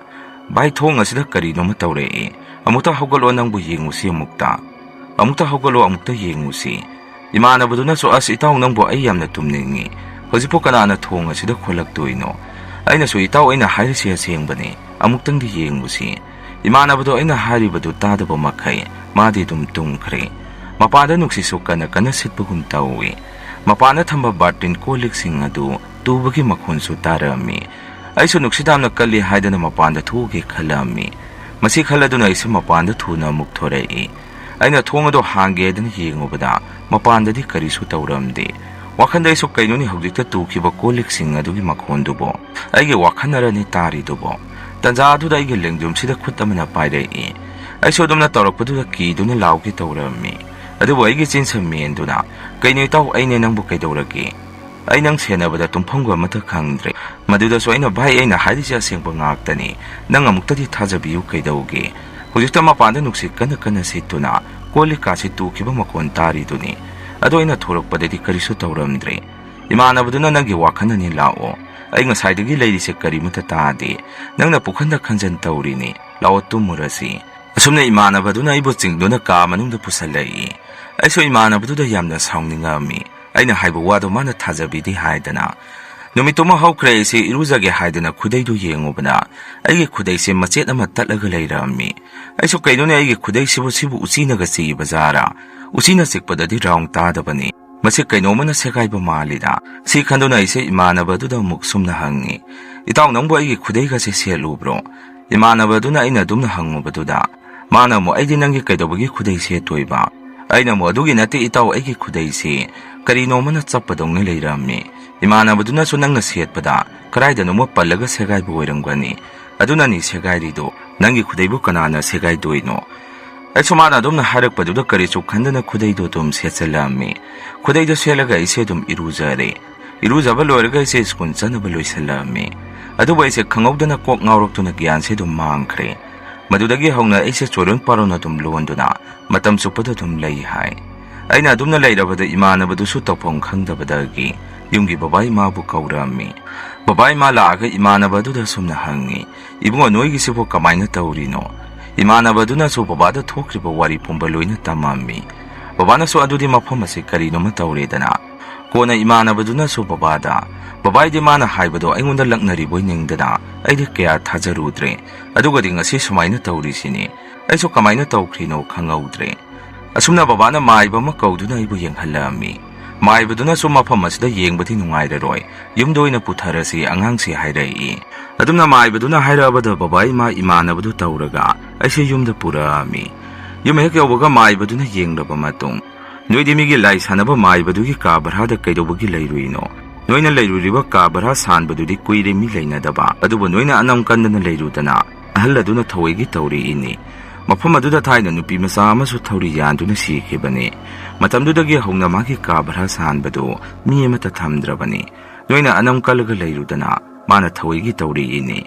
Speaker 2: ꯚꯥꯏ ꯊꯣꯡ ꯑꯁꯤꯗ ꯀꯔꯤꯅꯣꯃ ꯇꯧꯔꯛꯏ, ꯑꯃꯨꯛꯇ ꯍꯧꯒꯠꯂꯣ ꯅꯪꯕꯨ ꯌꯦꯡꯉꯨꯁꯤ ꯑꯃꯨꯛꯇ ꯍꯧꯒꯠꯂꯣ ꯑꯃꯨꯛꯇ ꯌꯦꯡꯉꯨꯁꯤ꯫ ꯏꯃꯥꯟꯅꯕꯗꯨꯅꯁꯨ ꯑꯁ ꯏꯇꯥꯎ ꯅꯪꯕꯨ ꯑꯩ ꯌꯥꯝꯅ ꯇꯨꯝꯅꯤꯡꯉꯤ, ꯍꯧꯖꯤꯛꯄꯨ ꯀꯅꯥꯅ ꯊꯣꯡ ꯑꯁꯤꯗ ꯈꯣꯜꯂꯛꯇꯣꯏꯅꯣ? ꯑꯩꯅꯁꯨ ꯏꯇꯥꯎ ꯑꯩꯅ ꯍꯥꯏꯔꯤꯁꯤ ꯑꯁꯦꯡꯕꯅꯤ, ꯑꯃꯨꯛꯇꯪꯗꯤ ꯌꯦꯡꯉꯨꯁꯤ꯫ ꯏꯃꯥꯟꯅꯕꯗꯣ ꯑꯩꯅ ꯍꯥꯏꯔꯤꯕꯗꯨ ꯇꯥꯗꯕ ꯃꯈꯩ ꯃꯥꯗꯤ ꯑꯗꯨꯝ ꯇꯨꯝꯈ꯭ꯔꯦ꯫ ꯃꯄꯥꯟꯗ ꯅꯨꯡꯁꯤꯠꯁꯨ ꯀꯟꯅ ꯁꯤꯠꯄꯒꯨꯝ ꯇꯧꯏ꯫ ꯃꯄꯥꯟꯗ ꯊꯝꯕ ꯕꯥꯔꯇꯤꯟ ꯀꯣꯜꯂꯤꯛꯁꯤꯡ ꯑꯗꯨ ꯇꯨꯕꯒꯤ ꯃꯈꯣꯟꯁꯨ ꯇꯥꯔꯝꯃꯤ꯫ ꯑꯩꯁꯨ ꯅꯨꯡꯁꯤꯠ ꯌꯥꯝꯅ ꯀꯜꯂꯤ ꯍꯥꯏꯗꯅ ꯃꯄꯥꯟꯗ ꯊꯣꯛꯎꯒꯦ ꯈꯜꯂꯝꯃꯤ꯫ ꯃꯁꯤ ꯈꯜꯂꯗꯨꯅ ꯑꯩꯁꯨ ꯃꯄꯥꯟꯗ ꯊꯨꯅ ꯑꯃꯨꯛ ꯊꯣꯔꯛꯏ꯫ ꯑꯩꯅ ꯊꯣꯡ ꯑꯗꯨ ꯍꯥꯡꯒꯦꯗꯅ ꯌꯦꯡꯉꯨꯕꯗ ꯃꯄꯥꯟꯗꯗꯤ ꯀꯔꯤꯁꯨ ꯇꯧꯔꯝꯗꯦ꯫ ꯋꯥꯈꯟꯗ ꯑꯩꯁꯨ ꯀꯩꯅꯣꯅꯤ ꯍꯧꯖꯤꯛꯇ ꯇꯨꯈꯤꯕ ꯀꯣꯜꯂꯤꯛꯁꯤꯡ ꯑꯗꯨꯒꯤ ꯃꯈꯣꯟꯗꯨꯕꯣ, ꯑꯩꯒꯤ ꯋꯥꯈꯟꯅꯔꯅꯤ ꯇꯥꯔꯤꯗꯨꯕꯣ? ꯇꯟꯖꯥ ꯑꯗꯨꯗ ꯑꯩꯒꯤ ꯂꯦꯡꯖꯨꯝꯁꯤꯗ ꯈꯨꯠ ꯑꯃꯅ ꯄꯥꯏꯔꯛꯏ꯫ ꯑꯩꯁꯨ ꯑꯗꯨꯝꯅ ꯇꯧꯔꯛꯄꯗꯨꯗ ꯀꯤꯗꯨꯅ ꯂꯥꯎꯒꯦ ꯇꯧꯔꯝꯃꯤ꯫ ꯑꯗꯨꯕꯨ ꯑꯩꯒꯤ ꯆꯤꯟꯁ ꯃꯦꯟꯗꯨꯅ ꯀꯩꯅꯣ ꯏꯇꯥꯎ ꯑꯩꯅꯦ ꯅꯪꯕꯨ ꯀꯩꯗꯧꯔꯒꯦ? ꯑꯩ ꯅꯪ ꯁꯦꯟꯅꯕꯗ ꯇꯨꯝꯐꯝꯒ ꯑꯃꯠꯇ ꯈꯪꯗ꯭ꯔꯦ꯫ ꯃꯗꯨꯗꯁꯨ ꯑꯩꯅ ꯚꯥꯏ ꯑꯩꯅ ꯍꯥꯏꯔꯤꯁꯦ ꯑꯁꯦꯡꯕ ꯉꯥꯛꯇꯅꯤ, ꯅꯪ ꯑꯃꯨꯛꯇꯗꯤ ꯊꯥꯖꯕꯤꯌꯨ ꯀꯩꯗꯧꯒꯦ? ꯍꯧꯖꯤꯛꯇ ꯃꯄꯥꯟꯗ ꯅꯨꯡꯁꯤꯠ ꯀꯟꯅ ꯁꯤꯠꯇꯨꯅ ꯀꯣꯜꯂꯤꯛꯀꯥꯁꯤ ꯇꯨꯈꯤꯕ ꯃꯈꯣꯟ ꯇꯥꯔꯤꯗꯨꯅꯤ꯫ ꯑꯗꯣ ꯑꯩꯅ ꯊꯣꯔꯛꯄꯗꯗꯤ ꯀꯔꯤꯁꯨ ꯇꯧꯔꯝꯗ꯭ꯔꯦ꯫ ꯏꯃꯥꯟꯅꯕꯗꯨꯅ ꯅꯪꯒꯤ ꯋꯥꯈꯟꯅꯅꯤ ꯂꯥꯛꯑꯣ, ꯑꯩ ꯉꯁꯥꯏꯗꯒꯤ ꯂꯩꯔꯤꯁꯦ ꯀꯔꯤꯃꯠꯇ ꯇꯥꯗꯦ, ꯅꯪꯅ ꯄꯨꯈꯟꯗ ꯈꯟꯖꯟ ꯇꯧꯔꯤꯅꯤ, ꯂꯥꯛꯑꯣ ꯇꯨꯝꯃꯨꯔꯁꯤ꯫ ꯑꯁꯨꯝꯅ ꯏꯃꯥꯟꯅꯕꯗꯨꯅ ꯑꯩꯕꯨ ꯆꯤꯡꯗꯨꯅ ꯀꯥ ꯃꯅꯨꯡꯗ ꯄꯨꯁꯜꯂꯛꯏ꯫ ꯑꯩꯁꯨ ꯏꯃꯥꯟꯅꯕꯗꯨꯗ ꯌꯥꯝꯅ ꯁꯥꯎꯅꯤꯡꯉꯝꯃꯤ꯫ ꯑꯩꯅ ꯍꯥꯏꯕ ꯋꯥꯗꯣ ꯃꯥꯅ ꯊꯥꯖꯕꯤꯗꯦ ꯍꯥꯏꯗꯅ꯫ ꯅꯨꯃꯤꯠꯇꯨꯃ ꯍꯧꯈ꯭ꯔꯦ ꯑꯩꯁꯦ ꯏꯔꯨꯖꯒꯦ ꯍꯥꯏꯗꯅ ꯈꯨꯗꯩꯗꯨ ꯌꯦꯡꯉꯨꯕꯅ ꯑꯩꯒꯤ ꯈꯨꯗꯩꯁꯦ ꯃꯆꯦꯠ ꯑꯃ ꯇꯠꯂꯒ ꯂꯩꯔꯝꯃꯤ꯫ ꯑꯩꯁꯨ ꯀꯩꯅꯣꯅꯦ ꯑꯩꯒꯤ ꯈꯨꯗꯩꯁꯤꯕꯨ ꯎꯆꯤꯅꯒ ꯆꯤꯛꯏꯕ ꯖꯥꯔꯥ? ꯎꯆꯤꯅ ꯆꯤꯛꯄꯗꯗꯤ ꯔꯥꯎꯟ ꯇꯥꯗꯕꯅꯤ, ꯃꯁꯤ ꯀꯩꯅꯣꯃꯅ ꯁꯦꯒꯥꯏꯕ ꯃꯥꯜꯂꯤꯗ꯫ ꯁꯤ ꯈꯟꯗꯨꯅ ꯑꯩꯁꯦ ꯏꯃꯥꯟꯅꯕꯗꯨꯗ ꯑꯃꯨꯛ ꯁꯨꯝꯅ ꯍꯪꯉꯤ, ꯏꯇꯥꯎ ꯅꯪꯕꯨ ꯑꯩꯒꯤ ꯈꯨꯗꯩꯒꯁꯦ ꯁꯦꯠꯂꯨꯕ꯭ꯔꯣ? ꯏꯃꯥꯟꯅꯕꯗꯨꯅ ꯑꯩꯅ ꯑꯗꯨꯝꯅ ꯍꯪꯉꯨꯕꯗꯨꯗ ꯃꯥꯅ ꯑꯃꯨꯛ ꯑꯩꯗꯤ ꯅꯪꯒꯤ ꯀꯩꯗꯧꯕꯒꯤ ꯈꯨꯗꯩ ꯁꯦꯠꯇꯣꯏꯕ? ꯑꯩꯅ ꯑꯃꯨꯛ ꯑꯗꯨꯒꯤ ꯅꯠꯇꯦ ꯏꯇꯥꯎ, ꯑꯩꯒꯤ ꯈꯨꯗꯩꯁꯤ ꯀꯔꯤꯅꯣꯃꯅ ꯆꯞꯄꯗꯧꯅ ꯂꯩꯔꯝꯃꯤ꯫ ꯏꯃꯥꯟꯅꯕꯗꯨꯅꯁꯨ ꯅꯪꯅ ꯁꯦꯠꯄꯗ ꯀꯗꯥꯏꯗꯅꯣꯃ ꯄꯜꯂꯒ ꯁꯦꯒꯥꯏꯕ ꯑꯣꯏꯔꯝꯒꯅꯤ, ꯑꯗꯨꯅꯅꯤ ꯁꯦꯒꯥꯏꯔꯤꯗꯣ, ꯅꯪꯒꯤ ꯈꯨꯗꯩꯕꯨ ꯀꯅꯥꯅ ꯁꯦꯒꯥꯏꯗꯣꯏꯅꯣ? ꯑꯩꯁꯨ ꯃꯥꯅ ꯑꯗꯨꯝꯅ ꯍꯥꯏꯔꯛꯄꯗꯨꯗ ꯀꯔꯤꯁꯨ ꯈꯟꯗꯅ ꯈꯨꯗꯩꯗꯣ ꯑꯗꯨꯝ ꯁꯦꯠꯆꯜꯂꯝꯃꯤ꯫ ꯈꯨꯗꯩꯗꯣ ꯁꯦꯠꯂꯒ ꯑꯩꯁꯦ ꯑꯗꯨꯝ ꯏꯔꯨꯖꯔꯦ꯫ ꯏꯔꯨꯖꯕ ꯂꯣꯏꯔꯒ ꯑꯩꯁꯦ ꯁ꯭ꯀꯨꯜ ꯆꯠꯅꯕ ꯂꯣꯏꯁꯜꯂꯝꯃꯤ꯫ ꯑꯗꯨꯕꯨ ꯑꯩꯁꯦ ꯈꯪꯍꯧꯗꯅ ꯀꯣꯛ ꯉꯥꯎꯔꯛꯇꯨꯅ ꯒ꯭ꯌꯥꯟꯁꯦ ꯑꯗꯨꯝ ꯃꯥꯡꯈ꯭ꯔꯦ꯫ ꯃꯗꯨꯗꯒꯤ ꯍꯧꯅ ꯑꯩꯁꯦ ꯆꯣꯔꯣꯟ ꯄꯥꯔꯣꯟ ꯑꯗꯨꯝ ꯂꯣꯟꯗꯨꯅ ꯃꯇꯝ ꯆꯨꯞꯄꯗ ꯑꯗꯨꯝ ꯂꯩ ꯍꯥꯏ꯫ ꯑꯩꯅ ꯑꯗꯨꯝꯅ ꯂꯩꯔꯕꯗ ꯏꯃꯥꯟꯅꯕꯗꯨꯁꯨ ꯇꯧꯐꯝ ꯈꯪꯗꯕꯗꯒꯤ ꯌꯨꯝꯒꯤ ꯕꯕꯥ ꯏꯃꯥꯕꯨ ꯀꯧꯔꯝꯃꯤ꯫ ꯕꯕꯥ ꯏꯃꯥ ꯂꯥꯛꯑꯒ ꯏꯃꯥꯟꯅꯕ ꯑꯗꯨꯗ ꯁꯨꯝꯅ ꯍꯪꯉꯤ, ꯏꯕꯨꯡꯉꯣ ꯅꯣꯏꯒꯤꯁꯤꯕꯨ ꯀꯃꯥꯏꯅ ꯇꯧꯔꯤꯅꯣ? ꯏꯃꯥꯟꯅꯕꯗꯨꯅꯁꯨ ꯕꯕꯥꯗ ꯊꯣꯛꯈ꯭ꯔꯤꯕ ꯋꯥꯔꯤ ꯄꯨꯝꯕ ꯂꯣꯏꯅ ꯇꯝꯃꯝꯃꯤ꯫ ꯕꯕꯥꯅꯁꯨ ꯑꯗꯨꯗꯤ ꯃꯐꯝ ꯑꯁꯤ ꯀꯔꯤꯅꯣꯃ ꯇꯧꯔꯦꯗꯅ꯫ ꯀꯣꯟꯅ ꯏꯃꯥꯟꯅꯕꯗꯨꯅꯁꯨ ꯕꯕꯥꯗ, ꯕꯕꯥꯏꯗꯤ ꯃꯥꯅ ꯍꯥꯏꯕꯗꯣ ꯑꯩꯉꯣꯟꯗ ꯂꯛꯅꯔꯤꯕꯣꯏ ꯅꯤꯡꯗꯅ ꯑꯩꯗꯤ ꯀꯌꯥ ꯊꯥꯖꯔꯨꯗ꯭ꯔꯦ, ꯑꯗꯨꯒꯗꯤ ꯉꯁꯤ ꯁꯨꯃꯥꯏꯅ ꯇꯧꯔꯤꯁꯤꯅꯤ, ꯑꯩꯁꯨ ꯀꯃꯥꯏꯅ ꯇꯧꯈ꯭ꯔꯤꯅꯣ ꯈꯪꯍꯧꯗ꯭ꯔꯦ꯫ ꯑꯁꯨꯝꯅ ꯕꯕꯥꯅ ꯃꯥꯏꯕ ꯑꯃ ꯀꯧꯗꯨꯅ ꯑꯩꯕꯨ ꯌꯦꯡꯍꯜꯂꯛꯑꯝꯃꯤ꯫ ꯃꯥꯏꯕꯗꯨꯅꯁꯨ ꯃꯐꯝ ꯑꯁꯤꯗ ꯌꯦꯡꯕꯗꯤ ꯅꯨꯡꯉꯥꯏꯔꯔꯣꯏ, ꯌꯨꯝꯗ ꯑꯣꯏꯅ ꯄꯨꯊꯔꯁꯤ ꯑꯉꯥꯡꯁꯤ ꯍꯥꯏꯔꯛꯏ꯫ ꯑꯗꯨꯝꯅ ꯃꯥꯏꯕꯗꯨꯅ ꯍꯥꯏꯔꯛꯑꯕꯗ ꯕꯕꯥ ꯏꯃꯥ ꯏꯃꯥꯟꯅꯕꯗꯨ ꯇꯧꯔꯒ ꯑꯩꯁꯦ ꯌꯨꯝꯗ ꯄꯨꯔꯛꯑꯝꯃꯤ꯫ ꯌꯨꯝ ꯍꯦꯛ ꯌꯧꯕꯒ ꯃꯥꯏꯕꯗꯨꯅ ꯌꯦꯡꯂꯕ ꯃꯇꯨꯡ, ꯅꯣꯏꯗꯤ ꯃꯤꯒꯤ ꯂꯥꯏ ꯁꯥꯟꯅꯕ ꯃꯥꯏꯕꯗꯨꯒꯤ ꯀꯥ ꯚꯔꯥꯗ ꯀꯩꯗꯧꯕꯒꯤ ꯂꯩꯔꯨꯏꯅꯣ? ꯅꯣꯏꯅ ꯂꯩꯔꯨꯔꯤꯕ ꯀꯥ ꯚꯔꯥ ꯁꯥꯟꯕꯗꯨꯗꯤ ꯀꯨꯏꯔꯦ ꯃꯤ ꯂꯩꯅꯗꯕ, ꯑꯗꯨꯕꯨ ꯅꯣꯏꯅ ꯑꯅꯝ ꯀꯟꯗꯅ ꯂꯩꯔꯨꯗꯅ ꯑꯍꯜ ꯑꯗꯨꯅ ꯊꯧꯋꯥꯏꯒꯤ ꯇꯧꯔꯛꯏꯅꯤ꯫ ꯃꯐꯝ ꯑꯗꯨꯗ ꯊꯥꯏꯅ ꯅꯨꯄꯤ ꯃꯆꯥ ꯑꯃꯁꯨ ꯊꯧꯔꯤ ꯌꯥꯟꯗꯨꯅ ꯁꯤꯈꯤꯕꯅꯤ꯫ ꯃꯇꯝꯗꯨꯗꯒꯤ ꯍꯧꯅ ꯃꯥꯒꯤ ꯀꯥ ꯚꯔꯥ ꯁꯥꯟꯕꯗꯨ ꯃꯤ ꯑꯃꯠꯇ ꯊꯝꯗ꯭ꯔꯕꯅꯤ꯫ ꯅꯣꯏꯅ ꯑꯅꯝ ꯀꯜꯂꯒ ꯂꯩꯔꯨꯗꯅ ꯃꯥꯅ ꯊꯧꯋꯥꯏꯒꯤ ꯇꯧꯔꯛꯏꯅꯤ꯫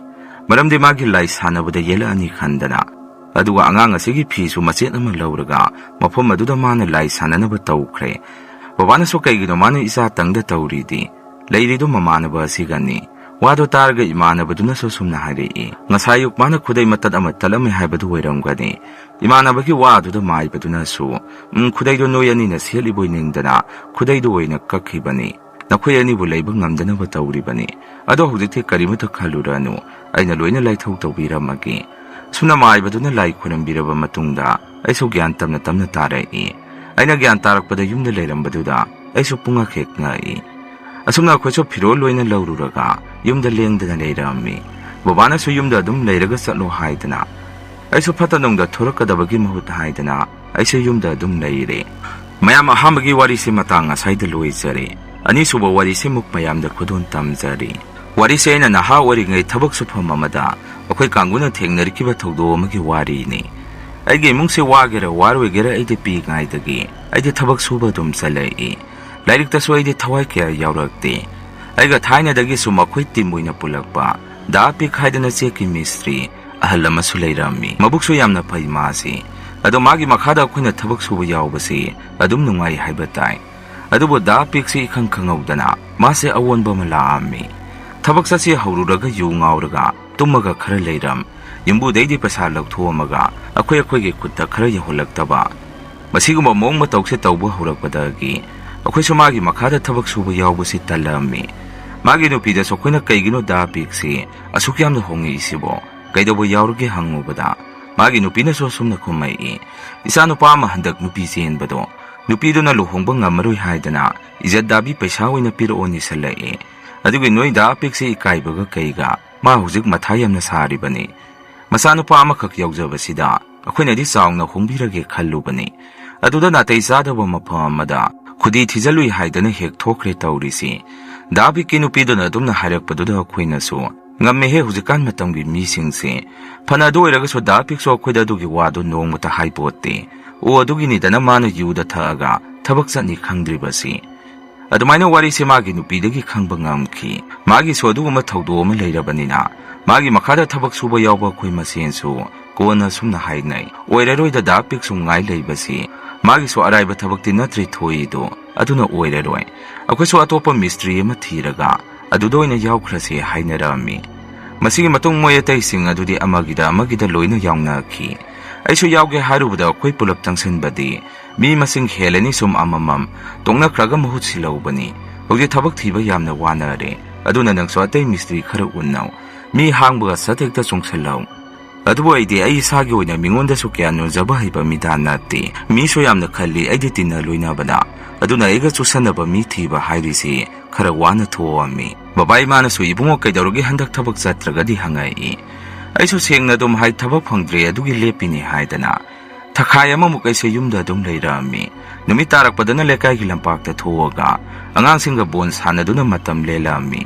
Speaker 2: ꯃꯔꯝꯗꯤ ꯃꯥꯒꯤ ꯂꯥꯏ ꯁꯥꯟꯅꯕꯗ ꯌꯦꯜꯂꯛꯑꯅꯤ ꯈꯟꯗꯅ꯫ ꯑꯗꯨꯒ ꯑꯉꯥꯡ ꯑꯁꯤꯒꯤ ꯐꯤꯁꯨ ꯃꯆꯦꯠ ꯑꯃ ꯂꯧꯔꯒ ꯃꯐꯝ ꯑꯗꯨꯗ ꯃꯥꯅ ꯂꯥꯏ ꯁꯥꯟꯅꯅꯕ ꯇꯧꯈ꯭ꯔꯦ꯫ ꯕꯕꯥꯅꯁꯨ ꯀꯩꯒꯤꯅꯣ ꯃꯥꯅ ꯏꯆꯥꯇꯪꯗ ꯇꯧꯔꯤꯗꯤ? ꯂꯩꯔꯤꯗꯨ ꯃꯃꯥꯟꯅꯕ ꯑꯁꯤꯒꯅꯤ꯫ ꯋꯥꯗꯨ ꯇꯥꯔꯒ ꯏꯃꯥꯟꯅꯕꯗꯨꯅꯁꯨ ꯁꯨꯝꯅ ꯍꯥꯏꯔꯛꯏ, ꯉꯁꯥꯏ ꯑꯌꯨꯛ ꯃꯥꯅ ꯈꯨꯗꯩ ꯃꯇꯠ ꯑꯃ ꯇꯠꯂꯝꯃꯦ ꯍꯥꯏꯕꯗꯨ ꯑꯣꯏꯔꯝꯒꯅꯤ꯫ ꯏꯃꯥꯟꯅꯕꯒꯤ ꯋꯥ ꯑꯗꯨꯗ ꯃꯥꯏꯕꯗꯨꯅꯁꯨ, ꯈꯨꯗꯩꯗꯣ ꯅꯣꯏ ꯑꯅꯤꯅ ꯁꯦꯠꯂꯤꯕꯣꯏ ꯅꯤꯡꯗꯅ ꯈꯨꯗꯩꯗꯨ ꯑꯣꯏꯅ ꯀꯛꯈꯤꯕꯅꯤ, ꯅꯈꯣꯏ ꯑꯅꯤꯕꯨ ꯂꯩꯕ ꯉꯝꯗꯅꯕ ꯇꯧꯔꯤꯕꯅꯤ꯫ ꯑꯗꯣ ꯍꯧꯖꯤꯛꯇꯤ ꯀꯔꯤꯃꯠꯇ ꯈꯜꯂꯨꯔꯅꯨ, ꯑꯩꯅ ꯂꯣꯏꯅ ꯂꯥꯏꯊꯧ ꯇꯧꯕꯤꯔꯝꯃꯒꯦ꯫ ꯑꯁꯨꯝꯅ ꯃꯥꯏꯕꯗꯨꯅ ꯂꯥꯏ ꯈꯣꯏꯔꯝꯕꯤꯔꯕ ꯃꯇꯨꯡꯗ ꯑꯩꯁꯨ ꯒ꯭ꯌꯥꯟ ꯇꯞꯅ ꯇꯥꯔꯛꯏ꯫ ꯑꯩꯅ ꯒ꯭ꯌꯥꯟ ꯇꯥꯔꯛꯄꯗ ꯌꯨꯝꯗ ꯂꯩꯔꯝꯕꯗꯨꯗ ꯑꯩꯁꯨ ꯄꯨꯡꯉꯛ ꯍꯦꯛ ꯉꯛꯏ꯫ ꯑꯁꯨꯝꯅ ꯑꯩꯈꯣꯏꯁꯨ ꯐꯤꯔꯣꯜ ꯂꯣꯏꯅ ꯂꯧꯔꯨꯔꯒ ꯌꯨꯝꯗ ꯂꯦꯡꯗꯅ ꯂꯩꯔꯝꯃꯤ꯫ ꯕꯕꯥꯅꯁꯨ ꯌꯨꯝꯗ ꯑꯗꯨꯝ ꯂꯩꯔꯒ ꯆꯠꯂꯣ ꯍꯥꯏꯗꯅ ꯑꯩꯁꯨ ꯐꯠꯇꯅꯨꯡꯗ ꯊꯣꯔꯛꯀꯗꯕꯒꯤ ꯃꯍꯨꯠ ꯍꯥꯏꯗꯅ ꯑꯩꯁꯨ ꯌꯨꯝꯗ ꯑꯗꯨꯝ ꯂꯩꯔꯦ꯫ ꯃꯌꯥꯝ ꯑꯍꯥꯟꯕꯒꯤ ꯋꯥꯔꯤꯁꯤ ꯃꯇꯥꯡ ꯑꯁꯥꯏꯗ ꯂꯣꯏꯖꯔꯦ꯫ ꯑꯅꯤꯁꯨꯕ ꯋꯥꯔꯤꯁꯤ ꯃꯨꯛ ꯃꯌꯥꯝꯗ ꯈꯨꯗꯣꯟ ꯇꯝꯖꯔꯤ꯫ ꯋꯥꯔꯤꯁꯦ ꯑꯩꯅ ꯅꯍꯥ ꯑꯣꯏꯔꯤꯉꯩ ꯊꯕꯛ ꯁꯨꯐꯝ ꯑꯃꯗ ꯑꯩꯈꯣꯏ ꯀꯥꯡꯕꯨꯅ ꯊꯦꯡꯅꯔꯛꯈꯤꯕ ꯊꯧꯗꯣꯛ ꯑꯃꯒꯤ ꯋꯥꯔꯤꯅꯤ꯫ ꯑꯩꯒꯤ ꯏꯃꯨꯡꯁꯦ ꯋꯥꯒꯦꯔꯥ ꯋꯥꯔꯣꯏꯒꯦꯔꯥ ꯑꯩꯗꯤ ꯄꯤꯛꯏꯉꯩꯗꯒꯤ ꯑꯩꯗꯤ ꯊꯕꯛ ꯁꯨꯕ ꯑꯗꯨꯝ ꯆꯠꯂꯛꯏ꯫ ꯂꯥꯏꯔꯤꯛꯇꯁꯨ ꯑꯩꯗꯤ ꯊꯋꯥꯏ ꯀꯌꯥ ꯌꯥꯎꯔꯛꯇꯦ꯫ ꯑꯩꯒ ꯊꯥꯏꯅꯗꯒꯤꯁꯨ ꯃꯈꯣꯏ ꯇꯤꯝ ꯑꯣꯏꯅ ꯄꯨꯜꯂꯛꯄ ꯗꯥ ꯄꯤꯛ ꯍꯥꯏꯗꯅ ꯆꯦꯛꯀꯤ ꯃꯤꯁꯇ꯭ꯔꯤ ꯑꯍꯜ ꯑꯃꯁꯨ ꯂꯩꯔꯝꯃꯤ꯫ ꯃꯕꯨꯛꯁꯨ ꯌꯥꯝꯅ ꯐꯩ ꯃꯥꯁꯤ꯫ ꯑꯗꯣ ꯃꯥꯒꯤ ꯃꯈꯥꯗ ꯑꯩꯈꯣꯏꯅ ꯊꯕꯛ ꯁꯨꯕ ꯌꯥꯎꯕꯁꯤ ꯑꯗꯨꯝ ꯅꯨꯡꯉꯥꯏ ꯍꯥꯏꯕ ꯇꯥꯏ꯫ ꯑꯗꯨꯕꯨ ꯗꯥ ꯄꯤꯛꯁꯤ ꯏꯈꯪ ꯈꯪꯍꯧꯗꯅ ꯃꯥꯁꯦ ꯑꯑꯣꯟꯕ ꯑꯃ ꯂꯥꯛꯑꯝꯃꯤ꯫ ꯊꯕꯛ ꯆꯠꯁꯤ ꯍꯧꯔꯨꯔꯒ ꯌꯨ ꯉꯥꯎꯔꯒ ꯇꯨꯝꯃꯒ ꯈꯔ ꯂꯩꯔꯝ, ꯌꯨꯝꯕꯨꯗꯩꯗꯤ ꯄꯩꯁꯥ ꯂꯧꯊꯣꯛꯑꯝꯃꯒ ꯑꯩꯈꯣꯏꯒꯤ ꯈꯨꯠꯇ ꯈꯔ ꯌꯧꯍꯜꯂꯛꯇꯕ꯫ ꯃꯁꯤꯒꯨꯝꯕ ꯃꯑꯣꯡ ꯃꯇꯧꯁꯦ ꯇꯧꯕ ꯍꯧꯔꯛꯄꯗꯒꯤ ꯑꯩꯈꯣꯏꯁꯨ ꯃꯥꯒꯤ ꯃꯈꯥꯗ ꯊꯕꯛ ꯁꯨꯕ ꯌꯥꯎꯕꯁꯤ ꯇꯜꯂꯝꯃꯤ꯫ ꯃꯥꯒꯤ ꯅꯨꯄꯤꯗꯁꯨ ꯑꯩꯈꯣꯏꯅ ꯀꯩꯒꯤꯅꯣ ꯗꯥ ꯄꯤꯛꯁꯤ ꯑꯁꯨꯛ ꯌꯥꯝꯅ ꯍꯣꯡꯉꯛꯏꯁꯤꯕꯣ, ꯀꯩꯗꯧꯕ ꯌꯥꯎꯔꯒꯦ ꯍꯪꯉꯨꯕꯗ ꯃꯥꯒꯤ ꯅꯨꯄꯤꯅꯁꯨ ꯑꯁꯨꯝꯅ ꯈꯨꯝꯃꯛꯏ, ꯏꯆꯥ ꯅꯨꯄꯥ ꯑꯃ ꯍꯟꯗꯛ ꯅꯨꯄꯤ ꯆꯦꯟꯕꯗꯣ, ꯅꯨꯄꯤꯗꯨꯅ ꯂꯨꯍꯣꯡꯕ ꯉꯝꯃꯔꯣꯏ ꯍꯥꯏꯗꯅ ꯏꯖꯠ ꯗꯥꯕꯤ ꯄꯩꯁꯥ ꯑꯣꯏꯅ ꯄꯤꯔꯛꯑꯣ ꯅꯤꯁꯜꯂꯛꯏ꯫ ꯑꯗꯨꯒꯤ ꯅꯣꯏ ꯗꯥ ꯄꯤꯛꯁꯤ ꯏꯀꯥꯏꯕꯒ ꯀꯩꯒ ꯃꯥ ꯍꯧꯖꯤꯛ ꯃꯊꯥ ꯌꯥꯝꯅ ꯁꯥꯔꯤꯕꯅꯤ꯫ ꯃꯆꯥꯅꯨꯄꯥ ꯑꯃꯈꯛ ꯌꯥꯎꯖꯕꯁꯤꯗ ꯑꯩꯈꯣꯏꯅꯗꯤ ꯆꯥꯎꯅ ꯍꯣꯡꯕꯤꯔꯒꯦ ꯈꯜꯂꯨꯕꯅꯤ, ꯑꯗꯨꯗ ꯅꯥꯇꯩ ꯆꯥꯗꯕ ꯃꯐꯝ ꯑꯃꯗ ꯈꯨꯗꯤ ꯊꯤꯖꯜꯂꯨꯏ ꯍꯥꯏꯗꯅ ꯍꯦꯛ ꯊꯣꯛꯈ꯭ꯔꯦ ꯇꯧꯔꯤꯁꯤ꯫ ꯗꯥ ꯄꯤꯛꯀꯤ ꯅꯨꯄꯤꯗꯨꯅ ꯑꯗꯨꯝꯅ ꯍꯥꯏꯔꯛꯄꯗꯨꯗ ꯑꯩꯈꯣꯏꯅꯁꯨ ꯉꯝꯃꯦꯍꯦ ꯍꯧꯖꯤꯛꯀꯥꯟ ꯃꯇꯝꯒꯤ ꯃꯤꯁꯤꯡꯁꯦ, ꯐꯅ ꯑꯗꯨ ꯑꯣꯏꯔꯒꯁꯨ ꯗꯥ ꯄꯤꯛꯁꯨ ꯑꯩꯈꯣꯏꯗ ꯑꯗꯨꯒꯤ ꯋꯥꯗꯨ ꯅꯣꯡꯃꯇ ꯍꯥꯏꯄꯣꯠꯇꯦ꯫ ꯑꯗꯨꯒꯤꯅꯤꯗꯅ ꯃꯥꯅ ꯌꯨꯗ ꯊꯛꯑꯒ ꯊꯕꯛ ꯆꯠꯅꯤ ꯈꯪꯗ꯭ꯔꯤꯕꯁꯤ꯫ ꯑꯗꯨꯃꯥꯏꯅ ꯋꯥꯔꯤꯁꯦ ꯃꯥꯒꯤ ꯅꯨꯄꯤꯗꯒꯤ ꯈꯪꯕ ꯉꯝꯈꯤ꯫ ꯃꯥꯒꯤꯁꯨ ꯑꯗꯨꯒꯨꯝꯕ ꯊꯧꯗꯣꯛ ꯑꯃ ꯂꯩꯔꯕꯅꯤꯅ ꯃꯥꯒꯤ ꯃꯈꯥꯗ ꯊꯕꯛ ꯁꯨꯕ ꯌꯥꯎꯕ ꯑꯩꯈꯣꯏ ꯃꯁꯦꯟꯁꯨ ꯀꯣꯟꯅ ꯁꯨꯝꯅ ꯍꯥꯏꯅꯩ, ꯑꯣꯏꯔꯔꯣꯏꯗ ꯗꯥ ꯄꯤꯛꯁꯨ ꯉꯥꯏ ꯂꯩꯕꯁꯤ, ꯃꯥꯒꯤꯁꯨ ꯑꯔꯥꯏꯕ ꯊꯕꯛꯇꯤ ꯅꯠꯇ꯭ꯔꯤ ꯊꯣꯛꯏꯗꯣ, ꯑꯗꯨꯅ ꯑꯣꯏꯔꯔꯣꯏ, ꯑꯩꯈꯣꯏꯁꯨ ꯑꯇꯣꯞꯄ ꯃꯤꯁꯇ꯭ꯔꯤ ꯑꯃ ꯊꯤꯔꯒ ꯑꯗꯨꯗ ꯑꯣꯏꯅ ꯌꯥꯎꯈ꯭ꯔꯁꯦ ꯍꯥꯏꯅꯔꯝꯃꯤ꯫ ꯃꯁꯤꯒꯤ ꯃꯇꯨꯡ ꯃꯣꯏ ꯑꯇꯩꯁꯤꯡ ꯑꯗꯨꯗꯤ ꯑꯃꯒꯤꯗ ꯂꯣꯏꯅ ꯌꯥꯎꯅꯈꯤ꯫ ꯑꯩꯁꯨ ꯌꯥꯎꯒꯦ ꯍꯥꯏꯔꯨꯕꯗ ꯑꯩꯈꯣꯏ ꯄꯨꯂꯞ ꯆꯪꯁꯤꯟꯕꯗꯤ ꯃꯤ ꯃꯁꯤꯡ ꯍꯦꯜꯂꯅꯤ ꯁꯨꯝ ꯑꯃꯃꯝ ꯇꯣꯡꯅꯈ꯭ꯔꯒ ꯃꯍꯨꯠ ꯁꯤꯜꯍꯧꯕꯅꯤ꯫ ꯍꯧꯖꯤꯛ ꯊꯕꯛ ꯊꯤꯕ ꯌꯥꯝꯅ ꯋꯥꯅꯔꯦ, ꯑꯗꯨꯅ ꯅꯪꯁꯨ ꯑꯇꯩ ꯃꯤꯁꯇ꯭ꯔꯤ ꯈꯔ ꯎꯟꯅꯧ, ꯃꯤ ꯍꯥꯡꯕꯒ ꯁꯠ ꯍꯦꯛꯇ ꯆꯣꯡꯁꯤꯜꯍꯧ꯫ ꯑꯗꯨꯕꯨ ꯑꯩꯗꯤ ꯑꯩ ꯏꯁꯥꯒꯤ ꯑꯣꯏꯅ ꯃꯤꯉꯣꯟꯗꯁꯨ ꯀꯌꯥ ꯅꯣꯟꯖꯕ ꯍꯩꯕ ꯃꯤꯗꯥ ꯅꯠꯇꯦ, ꯃꯤꯁꯨ ꯌꯥꯝꯅ ꯈꯜꯂꯤ ꯑꯩꯗꯤ ꯇꯤꯟꯅ ꯂꯣꯏꯅꯕꯗ, ꯑꯗꯨꯅ ꯑꯩꯒ ꯆꯨꯁꯟꯅꯕ ꯃꯤ ꯊꯤꯕ ꯍꯥꯏꯔꯤꯁꯤ ꯈꯔ ꯋꯥꯅ ꯊꯣꯛꯑꯝꯃꯤ꯫ ꯕꯕꯥ ꯏꯃꯥꯅꯁꯨ ꯏꯕꯨꯡꯉꯣ ꯀꯩꯗꯧꯔꯒꯦ ꯍꯟꯗꯛ ꯊꯕꯛ ꯆꯠꯇ꯭ꯔꯒꯗꯤ ꯍꯪꯉꯛꯏ꯫ ꯑꯩꯁꯨ ꯁꯦꯡꯅ ꯑꯗꯨꯝ ꯍꯥꯏ ꯊꯕꯛ ꯐꯪꯗ꯭ꯔꯦ ꯑꯗꯨꯒꯤ ꯂꯦꯞꯄꯤꯅꯤ ꯍꯥꯏꯗꯅ꯫ ꯊꯈꯥꯏ ꯑꯃꯃꯨꯛ ꯑꯩꯁꯦ ꯌꯨꯝꯗ ꯑꯗꯨꯝ ꯂꯩꯔꯛꯑꯝꯃꯤ꯫ ꯅꯨꯃꯤꯠ ꯇꯥꯔꯛꯄꯗꯅ ꯂꯩꯀꯥꯏꯒꯤ ꯂꯝꯄꯥꯛꯇ ꯊꯣꯛꯑꯒ ꯑꯉꯥꯡꯁꯤꯡꯒ ꯕꯣꯜ ꯁꯥꯟꯅꯗꯨꯅ ꯃꯇꯝ ꯂꯦꯜꯂꯛꯑꯝꯃꯤ꯫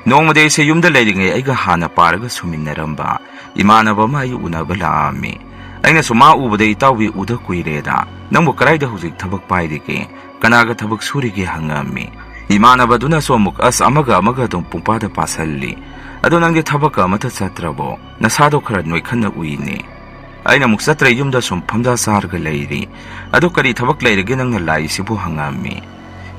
Speaker 2: ꯅꯣꯡꯃꯗꯤ ꯑꯩꯁꯦ ꯌꯨꯝꯗ ꯂꯩꯔꯤꯉꯩ ꯑꯩꯒ ꯍꯥꯟꯅ ꯄꯥꯔꯒ ꯁꯨꯃꯤꯟꯅꯔꯝꯕ ꯏꯃꯥꯟꯅꯕ ꯑꯃ ꯑꯩ ꯎꯅꯕ ꯂꯥꯛꯑꯝꯃꯤ꯫ ꯑꯩꯅꯁꯨ ꯃꯥ ꯎꯕꯗ ꯏꯇꯥꯎꯕꯤ ꯎꯗ ꯀꯨꯏꯔꯦꯗ, ꯅꯪꯕꯨ ꯀꯗꯥꯏꯗ ꯍꯧꯖꯤꯛ ꯊꯕꯛ ꯄꯥꯏꯔꯤꯒꯦ, ꯀꯅꯥꯒ ꯊꯕꯛ ꯁꯨꯔꯤꯒꯦ ꯍꯪꯉꯝꯃꯤ꯫ ꯏꯃꯥꯟꯅꯕꯗꯨꯅꯁꯨ ꯑꯃꯨꯛ ꯑꯁ ꯑꯃꯒ ꯑꯗꯨꯝ ꯄꯨꯡꯄꯥꯗ ꯄꯥꯁꯜꯂꯤ, ꯑꯗꯣ ꯅꯪꯗꯤ ꯊꯕꯛꯀ ꯑꯃꯠꯇ ꯆꯠꯇ꯭ꯔꯕꯣ, ꯅꯁꯥꯗꯣ ꯈꯔ ꯅꯣꯏꯈꯠꯅ ꯎꯏꯅꯦ꯫ ꯑꯩꯅ ꯑꯃꯨꯛ ꯆꯠꯇ꯭ꯔꯦ, ꯌꯨꯝꯗ ꯁꯨꯝ ꯐꯝꯖꯥ ꯆꯥꯔꯒ ꯂꯩꯔꯤ꯫ ꯑꯗꯨ ꯀꯔꯤ ꯊꯕꯛ ꯂꯩꯔꯒꯦ ꯅꯪꯅ ꯂꯥꯛꯏꯁꯤꯕꯨ ꯍꯪꯉꯝꯃꯤ꯫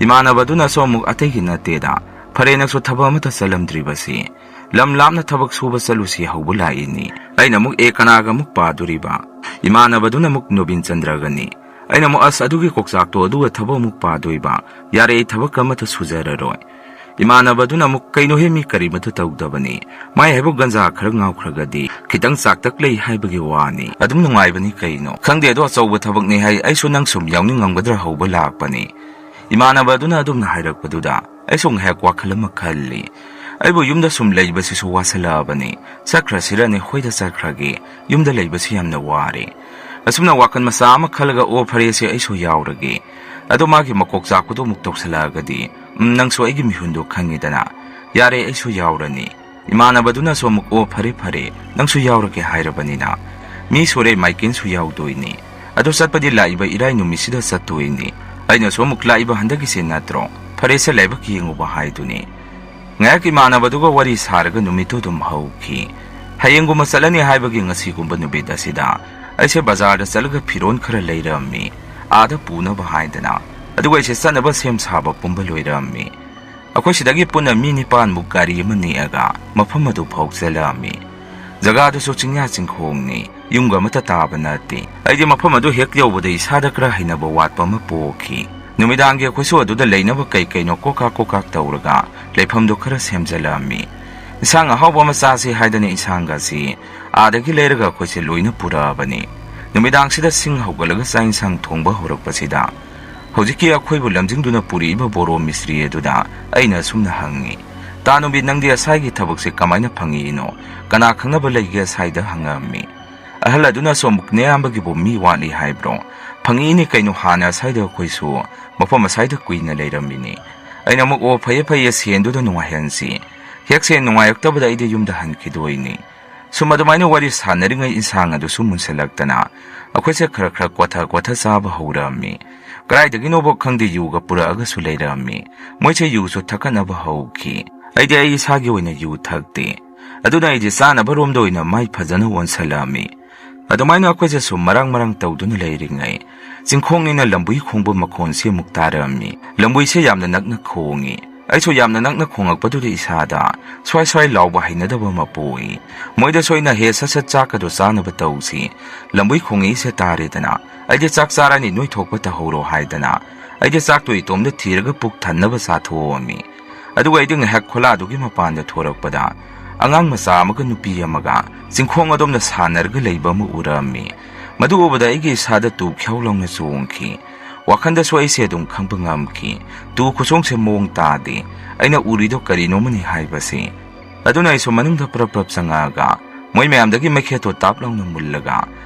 Speaker 2: ꯏꯃꯥꯟꯅꯕꯗꯨꯅꯁꯨ ꯑꯃꯨꯛ ꯑꯇꯩꯒꯤ ꯅꯠꯇꯦꯗ, ꯐꯔꯦ ꯅꯪꯁꯨ ꯊꯕꯛ ꯑꯃꯠꯇ ꯆꯠꯂꯝꯗ꯭ꯔꯤꯕꯁꯤ, ꯂꯝ ꯂꯥꯞꯅ ꯊꯕꯛ ꯁꯨꯕ ꯆꯠꯂꯨꯁꯤ ꯍꯧꯕ ꯂꯥꯛꯏꯅꯤ꯫ ꯑꯩꯅ ꯑꯃꯨꯛ ꯀꯅꯥꯒ ꯑꯃꯨꯛ ꯄꯥꯗꯣꯔꯤꯕ? ꯏꯃꯥꯟꯅꯕꯗꯨꯅ ꯑꯃꯨꯛ ꯅꯣꯕꯤꯟ ꯆꯟꯗ꯭ꯔꯒꯅꯤ꯫ ꯑꯩꯅ ꯑꯃꯨꯛ ꯑꯁ ꯑꯗꯨꯒꯤ ꯀꯣꯛꯆꯥꯛꯇꯣ ꯑꯗꯨꯒ ꯊꯕꯛ ꯑꯃꯨꯛ ꯄꯥꯗꯣꯏꯕ, ꯌꯥꯔꯦ ꯑꯩ ꯊꯕꯛ ꯑꯃꯠꯇ ꯁꯨꯖꯔꯔꯣꯏ꯫ ꯏꯃꯥꯟꯅꯕꯗꯨꯅ ꯑꯃꯨꯛ ꯀꯩꯅꯣꯍꯦ ꯃꯤ ꯀꯔꯤꯃꯠꯇ ꯇꯧꯗꯕꯅꯤ, ꯃꯥꯏ ꯍꯥꯏꯕꯨ ꯒꯟꯖꯥ ꯈꯔ ꯉꯥꯎꯈ꯭ꯔꯒꯗꯤ ꯈꯤꯇꯪ ꯆꯥꯛꯇꯛ ꯂꯩ ꯍꯥꯏꯕꯒꯤ ꯋꯥꯅꯤ, ꯑꯗꯨꯝ ꯅꯨꯡꯉꯥꯏꯕꯅꯤ ꯀꯩꯅꯣ꯫ ꯈꯪꯗꯦ ꯑꯗꯣ ꯑꯆꯧꯕ ꯊꯕꯛꯅꯤ ꯍꯥꯏ, ꯑꯩꯁꯨ ꯅꯪ ꯁꯨꯝ ꯌꯥꯎꯅꯤꯡꯉꯝꯒꯗ꯭ꯔꯥ ꯍꯧꯕ ꯂꯥꯛꯄꯅꯤ꯫ ꯏꯃꯥꯟꯅꯕꯗꯨꯅ ꯑꯗꯨꯝꯅ ꯍꯥꯏꯔꯛꯄꯗꯨꯗ ꯑꯩꯁꯨ ꯉꯥꯏꯍꯥꯛ ꯋꯥꯈꯜ ꯑꯃ ꯈꯜꯂꯤ꯫ ꯑꯩꯕꯨ ꯌꯨꯝꯗ ꯁꯨꯝ ꯂꯩꯕꯁꯤꯁꯨ ꯋꯥꯁꯜꯂꯛꯑꯕꯅꯤ, ꯆꯠꯈ꯭ꯔꯁꯤꯔꯅꯦ ꯍꯣꯏꯗ ꯆꯠꯈ꯭ꯔꯒꯦ, ꯌꯨꯝꯗ ꯂꯩꯕꯁꯤ ꯌꯥꯝꯅ ꯋꯥꯔꯦ꯫ ꯑꯁꯨꯝꯅ ꯋꯥꯈꯜ ꯃꯆꯥ ꯑꯃ ꯈꯜꯂꯒ ꯐꯔꯦꯁꯦ ꯑꯩꯁꯨ ꯌꯥꯎꯔꯒꯦ꯫ ꯑꯗꯣ ꯃꯥꯒꯤ ꯃꯀꯣꯛ ꯆꯥꯛꯄꯗꯣ ꯑꯃꯨꯛ ꯇꯧꯁꯜꯂꯛꯑꯒꯗꯤ ꯅꯪꯁꯨ ꯑꯩꯒꯤ ꯃꯤꯍꯨꯟꯗꯣ ꯈꯪꯉꯤꯗꯅ, ꯌꯥꯔꯦ ꯑꯩꯁꯨ ꯌꯥꯎꯔꯅꯤ꯫ ꯏꯃꯥꯟꯅꯕꯗꯨꯅꯁꯨ ꯑꯃꯨꯛ ꯐꯔꯦ ꯅꯪꯁꯨ ꯌꯥꯎꯔꯒꯦ ꯍꯥꯏꯔꯕꯅꯤꯅ ꯃꯤ ꯁꯨꯔꯦ ꯃꯥꯏꯀꯦꯟꯁꯨ ꯌꯥꯎꯗꯣꯏꯅꯤ꯫ ꯑꯗꯣ ꯆꯠꯄꯗꯤ ꯂꯥꯛꯏꯕ ꯏꯔꯥꯏ ꯅꯨꯃꯤꯠꯁꯤꯗ ꯆꯠꯇꯣꯏꯅꯤ꯫ ꯑꯩꯅꯁꯨ ꯑꯃꯨꯛ ꯂꯥꯛꯏꯕ ꯍꯟꯗꯛꯀꯤꯁꯦ ꯅꯠꯇ꯭ꯔꯣ, ꯐꯔꯦꯁꯦ ꯂꯥꯏꯕꯛ ꯌꯦꯡꯉꯨꯕ ꯍꯥꯏꯗꯨꯅꯤ꯫ ꯉꯥꯏꯍꯥꯛ ꯏꯃꯥꯟꯅꯕꯗꯨꯒ ꯋꯥꯔꯤ ꯁꯥꯔꯒ ꯅꯨꯃꯤꯠꯇꯨ ꯑꯗꯨꯝ ꯍꯧꯈꯤ꯫ ꯍꯌꯦꯡꯒꯨꯝꯕ ꯆꯠꯂꯅꯤ ꯍꯥꯏꯕꯒꯤ ꯉꯁꯤꯒꯨꯝꯕ ꯅꯨꯃꯤꯠ ꯑꯁꯤꯗ ꯑꯩꯁꯦ ꯕꯖꯥꯔꯗ ꯆꯠꯂꯒ ꯐꯤꯔꯣꯟ ꯈꯔ ꯂꯩꯔꯝꯃꯤ, ꯑꯥꯗ ꯄꯨꯅꯕ ꯍꯥꯏꯗꯅ꯫ ꯑꯗꯨꯒ ꯑꯩꯁꯦ ꯆꯠꯅꯕ ꯁꯦꯝ ꯁꯥꯕ ꯄꯨꯝꯕ ꯂꯣꯏꯔꯝꯃꯤ꯫ ꯑꯩꯈꯣꯏ ꯁꯤꯗꯒꯤ ꯄꯨꯟꯅ ꯃꯤ 9 ꯒꯥꯔꯤ ꯑꯃ ꯅꯦꯛꯑꯒ ꯃꯐꯝ ꯑꯗꯨ ꯐꯥꯎ ꯆꯠꯂꯛꯑꯝꯃꯤ꯫ ꯖꯒꯥꯗꯨꯁꯨ ꯆꯤꯡꯌꯥ ꯆꯤꯡꯈꯣꯡꯅꯤ, ꯌꯨꯝꯒ ꯑꯃꯠꯇ ꯇꯥꯕ ꯅꯠꯇꯦ꯫ ꯑꯩꯗꯤ ꯃꯐꯝ ꯑꯗꯨ ꯍꯦꯛ ꯌꯧꯕꯗ ꯏꯁꯥꯗ ꯈꯔ ꯍꯩꯅꯕ ꯋꯥꯠꯄ ꯑꯃ ꯄꯣꯛꯈꯤ꯫ ꯅꯨꯃꯤꯗꯥꯡꯒꯤ ꯑꯩꯈꯣꯏꯁꯨ ꯑꯗꯨꯗ ꯂꯩꯅꯕ ꯀꯩꯅꯣ ꯀꯣꯀꯥꯛ ꯇꯧꯔꯒ ꯂꯩꯐꯝꯗꯣ ꯈꯔ ꯁꯦꯝꯖꯜꯂꯛꯑꯝꯃꯤ꯫ ꯏꯟꯁꯥꯡ ꯑꯍꯥꯎꯕ ꯑꯃ ꯆꯥꯁꯤ ꯍꯥꯏꯗꯅ ꯏꯟꯁꯥꯡꯒꯁꯤ ꯑꯥꯗꯒꯤ ꯂꯩꯔꯒ ꯑꯩꯈꯣꯏꯁꯦ ꯂꯣꯏꯅ ꯄꯨꯔꯛꯑꯕꯅꯤ꯫ ꯅꯨꯃꯤꯗꯥꯡꯁꯤꯗ ꯁꯤꯡ ꯍꯧꯒꯠꯂꯒ ꯆꯥꯛ ꯏꯟꯁꯥꯡ ꯊꯣꯡꯕ ꯍꯧꯔꯛꯄꯁꯤꯗ ꯍꯧꯖꯤꯛꯀꯤ ꯑꯩꯈꯣꯏꯕꯨ ꯂꯝꯖꯤꯡꯗꯨꯅ ꯄꯨꯔꯛꯏꯕ ꯕꯣꯔꯣ ꯃꯤꯁꯇ꯭ꯔꯤ ꯑꯗꯨꯗ ꯑꯩꯅ ꯑꯁꯨꯝꯅ ꯍꯪꯉꯤ, ꯇꯥꯅꯨꯕꯤ ꯅꯪꯗꯤ ꯑꯁꯥꯏꯒꯤ ꯊꯕꯛꯁꯦ ꯀꯃꯥꯏꯅ ꯐꯪꯉꯤꯅꯣ, ꯀꯅꯥ ꯈꯪꯅꯕ ꯂꯩꯒꯦ ꯑꯁꯥꯏꯗ ꯍꯪꯉꯝꯃꯤ꯫ ꯑꯍꯜ ꯑꯗꯨꯅꯁꯨ ꯑꯃꯨꯛ ꯅꯌꯥꯝꯕꯒꯤꯕꯨ ꯃꯤ ꯋꯥꯠꯂꯤ ꯍꯥꯏꯕ꯭ꯔꯣ, ꯐꯪꯉꯤꯅꯤ ꯀꯩꯅꯣ, ꯍꯥꯟꯅ ꯑꯁꯥꯏꯗ ꯑꯩꯈꯣꯏꯁꯨ ꯃꯐꯝ ꯑꯁꯥꯏꯗ ꯀꯨꯏꯅ ꯂꯩꯔꯝꯃꯤꯅꯤ꯫ ꯑꯩꯅ ꯑꯃꯨꯛ ꯐꯩꯌꯦ ꯁꯦꯟꯗꯨꯗ ꯅꯨꯡꯉꯥꯏꯍꯟꯁꯤ, ꯍꯦꯛ ꯁꯦꯟ ꯅꯨꯡꯉꯥꯏꯔꯛꯇꯕꯗ ꯑꯩꯗꯤ ꯌꯨꯝꯗ ꯍꯟꯈꯤꯗꯣꯏꯅꯤ꯫ ꯁꯨꯝ ꯑꯗꯨꯃꯥꯏꯅ ꯋꯥꯔꯤ ꯁꯥꯟꯅꯔꯤꯉꯩ ꯏꯟꯁꯥꯡ ꯑꯗꯨꯁꯨ ꯃꯨꯟꯁꯤꯜꯂꯛꯇꯅ ꯑꯩꯈꯣꯏꯁꯦ ꯈꯔ ꯀꯣꯊ ꯆꯥꯕ ꯍꯧꯔꯛꯑꯝꯃꯤ꯫ ꯀꯗꯥꯏꯗꯒꯤꯅꯣꯕ ꯈꯪꯗꯦ ꯌꯨꯒ ꯄꯨꯔꯛꯑꯒꯁꯨ ꯂꯩꯔꯛꯑꯝꯃꯤ꯫ ꯃꯣꯏꯁꯦ ꯌꯨꯁꯨ ꯊꯛꯀꯠꯅꯕ ꯍꯧꯈꯤ꯫ ꯑꯩꯗꯤ ꯑꯩ ꯏꯁꯥꯒꯤ ꯑꯣꯏꯅ ꯌꯨ ꯊꯛꯇꯦ, ꯑꯗꯨꯅ ꯑꯩꯗꯤ ꯆꯥꯅꯕ ꯔꯣꯝꯗ ꯑꯣꯏꯅ ꯃꯥꯏ ꯐꯖꯅ ꯑꯣꯟꯁꯜꯂꯛꯑꯝꯃꯤ꯫ ꯑꯗꯨꯃꯥꯏꯅ ꯑꯩꯈꯣꯏꯁꯦ ꯁꯨꯝ ꯃꯔꯥꯡ ꯇꯧꯗꯨꯅ ꯂꯩꯔꯤꯉꯩ ꯆꯤꯡꯈꯣꯡꯅꯤꯅ ꯂꯝꯕꯨꯏ ꯈꯣꯡꯕ ꯃꯈꯣꯟꯁꯤ ꯑꯃꯨꯛ ꯇꯥꯔꯝꯃꯤ. ꯂꯝꯕꯨꯏꯁꯦ ꯌꯥꯝꯅ ꯅꯛꯅ ꯈꯣꯡꯉꯤ. ꯑꯩꯁꯨ ꯌꯥꯝꯅ ꯅꯛꯅ ꯈꯣꯡꯉꯛꯄꯗꯨꯗ ꯏꯁꯥꯗ ꯁ꯭ꯋꯥꯏ ꯂꯥꯎꯕ ꯍꯩꯅꯗꯕ ꯑꯃ ꯄꯣꯛꯏ. ꯃꯣꯏꯗꯁꯨ ꯑꯩꯅ ꯍꯦ ꯁꯠ ꯆꯥꯛꯀꯗꯣ ꯆꯥꯅꯕ ꯇꯧꯁꯤ. ꯂꯝꯕꯨꯏ ꯈꯣꯡꯉꯛꯏꯁꯦ ꯇꯥꯔꯦꯗꯅ ꯑꯩꯗꯤ ꯆꯥꯛ ꯆꯥꯔꯅꯤ ꯅꯣꯏ ꯊꯣꯛꯄ ꯇꯧꯍꯧꯔꯣ ꯍꯥꯏꯗꯅ ꯑꯩꯗꯤ ꯆꯥꯛꯇꯣ ꯏꯇꯣꯝꯗ ꯊꯤꯔꯒ ꯄꯨꯛ ꯊꯟꯅꯕ ꯆꯥꯊꯣꯛꯑꯝꯃꯤ. ꯑꯗꯨꯒ ꯑꯩꯗꯤ ꯉꯥꯏꯍꯥꯛ ꯈꯣꯂꯥꯗꯨꯒꯤ ꯃꯄꯥꯟꯗ ꯊꯣꯔꯛꯄꯗ ꯑꯉꯥꯡ ꯃꯆꯥ ꯑꯃꯒ ꯅꯨꯄꯤ ꯑꯃꯒ ꯆꯤꯡꯈꯣꯡ ꯑꯗꯣꯝꯗ ꯁꯥꯟꯅꯔꯒ ꯂꯩꯕ ꯑꯃ ꯎꯔꯝꯃꯤ. ꯃꯗꯨ ꯎꯕꯗ ꯑꯩꯒꯤ ꯏꯁꯥꯗ ꯇꯨ ꯈ꯭ꯌꯥꯎ ꯂꯥꯎꯅ ꯆꯣꯡꯈꯤ. ꯋꯥꯈꯟꯗꯁꯨ ꯑꯩꯁꯦ ꯑꯗꯨꯝ ꯈꯪꯕ ꯉꯝꯈꯤ. ꯇꯨ ꯈꯨꯆꯣꯡꯁꯦ ꯃꯑꯣꯡ ꯇꯥꯗꯦ. ꯑꯩꯅ ꯎꯔꯤꯗꯣ ꯀꯔꯤꯅꯣꯃꯅꯤ ꯍꯥꯏꯕꯁꯤ. ꯑꯗꯨꯅ ꯑꯩꯁꯨ ꯃꯅꯨꯡꯗ ꯄ꯭ꯔꯞ ꯆꯪꯉꯛꯑꯒ ꯃꯣꯏ ꯃꯌꯥꯝꯗꯒꯤ ꯃꯩꯈꯦꯠꯇꯣ ꯇꯥꯞ ꯂꯥꯎꯅ ꯃꯨꯜꯂꯒ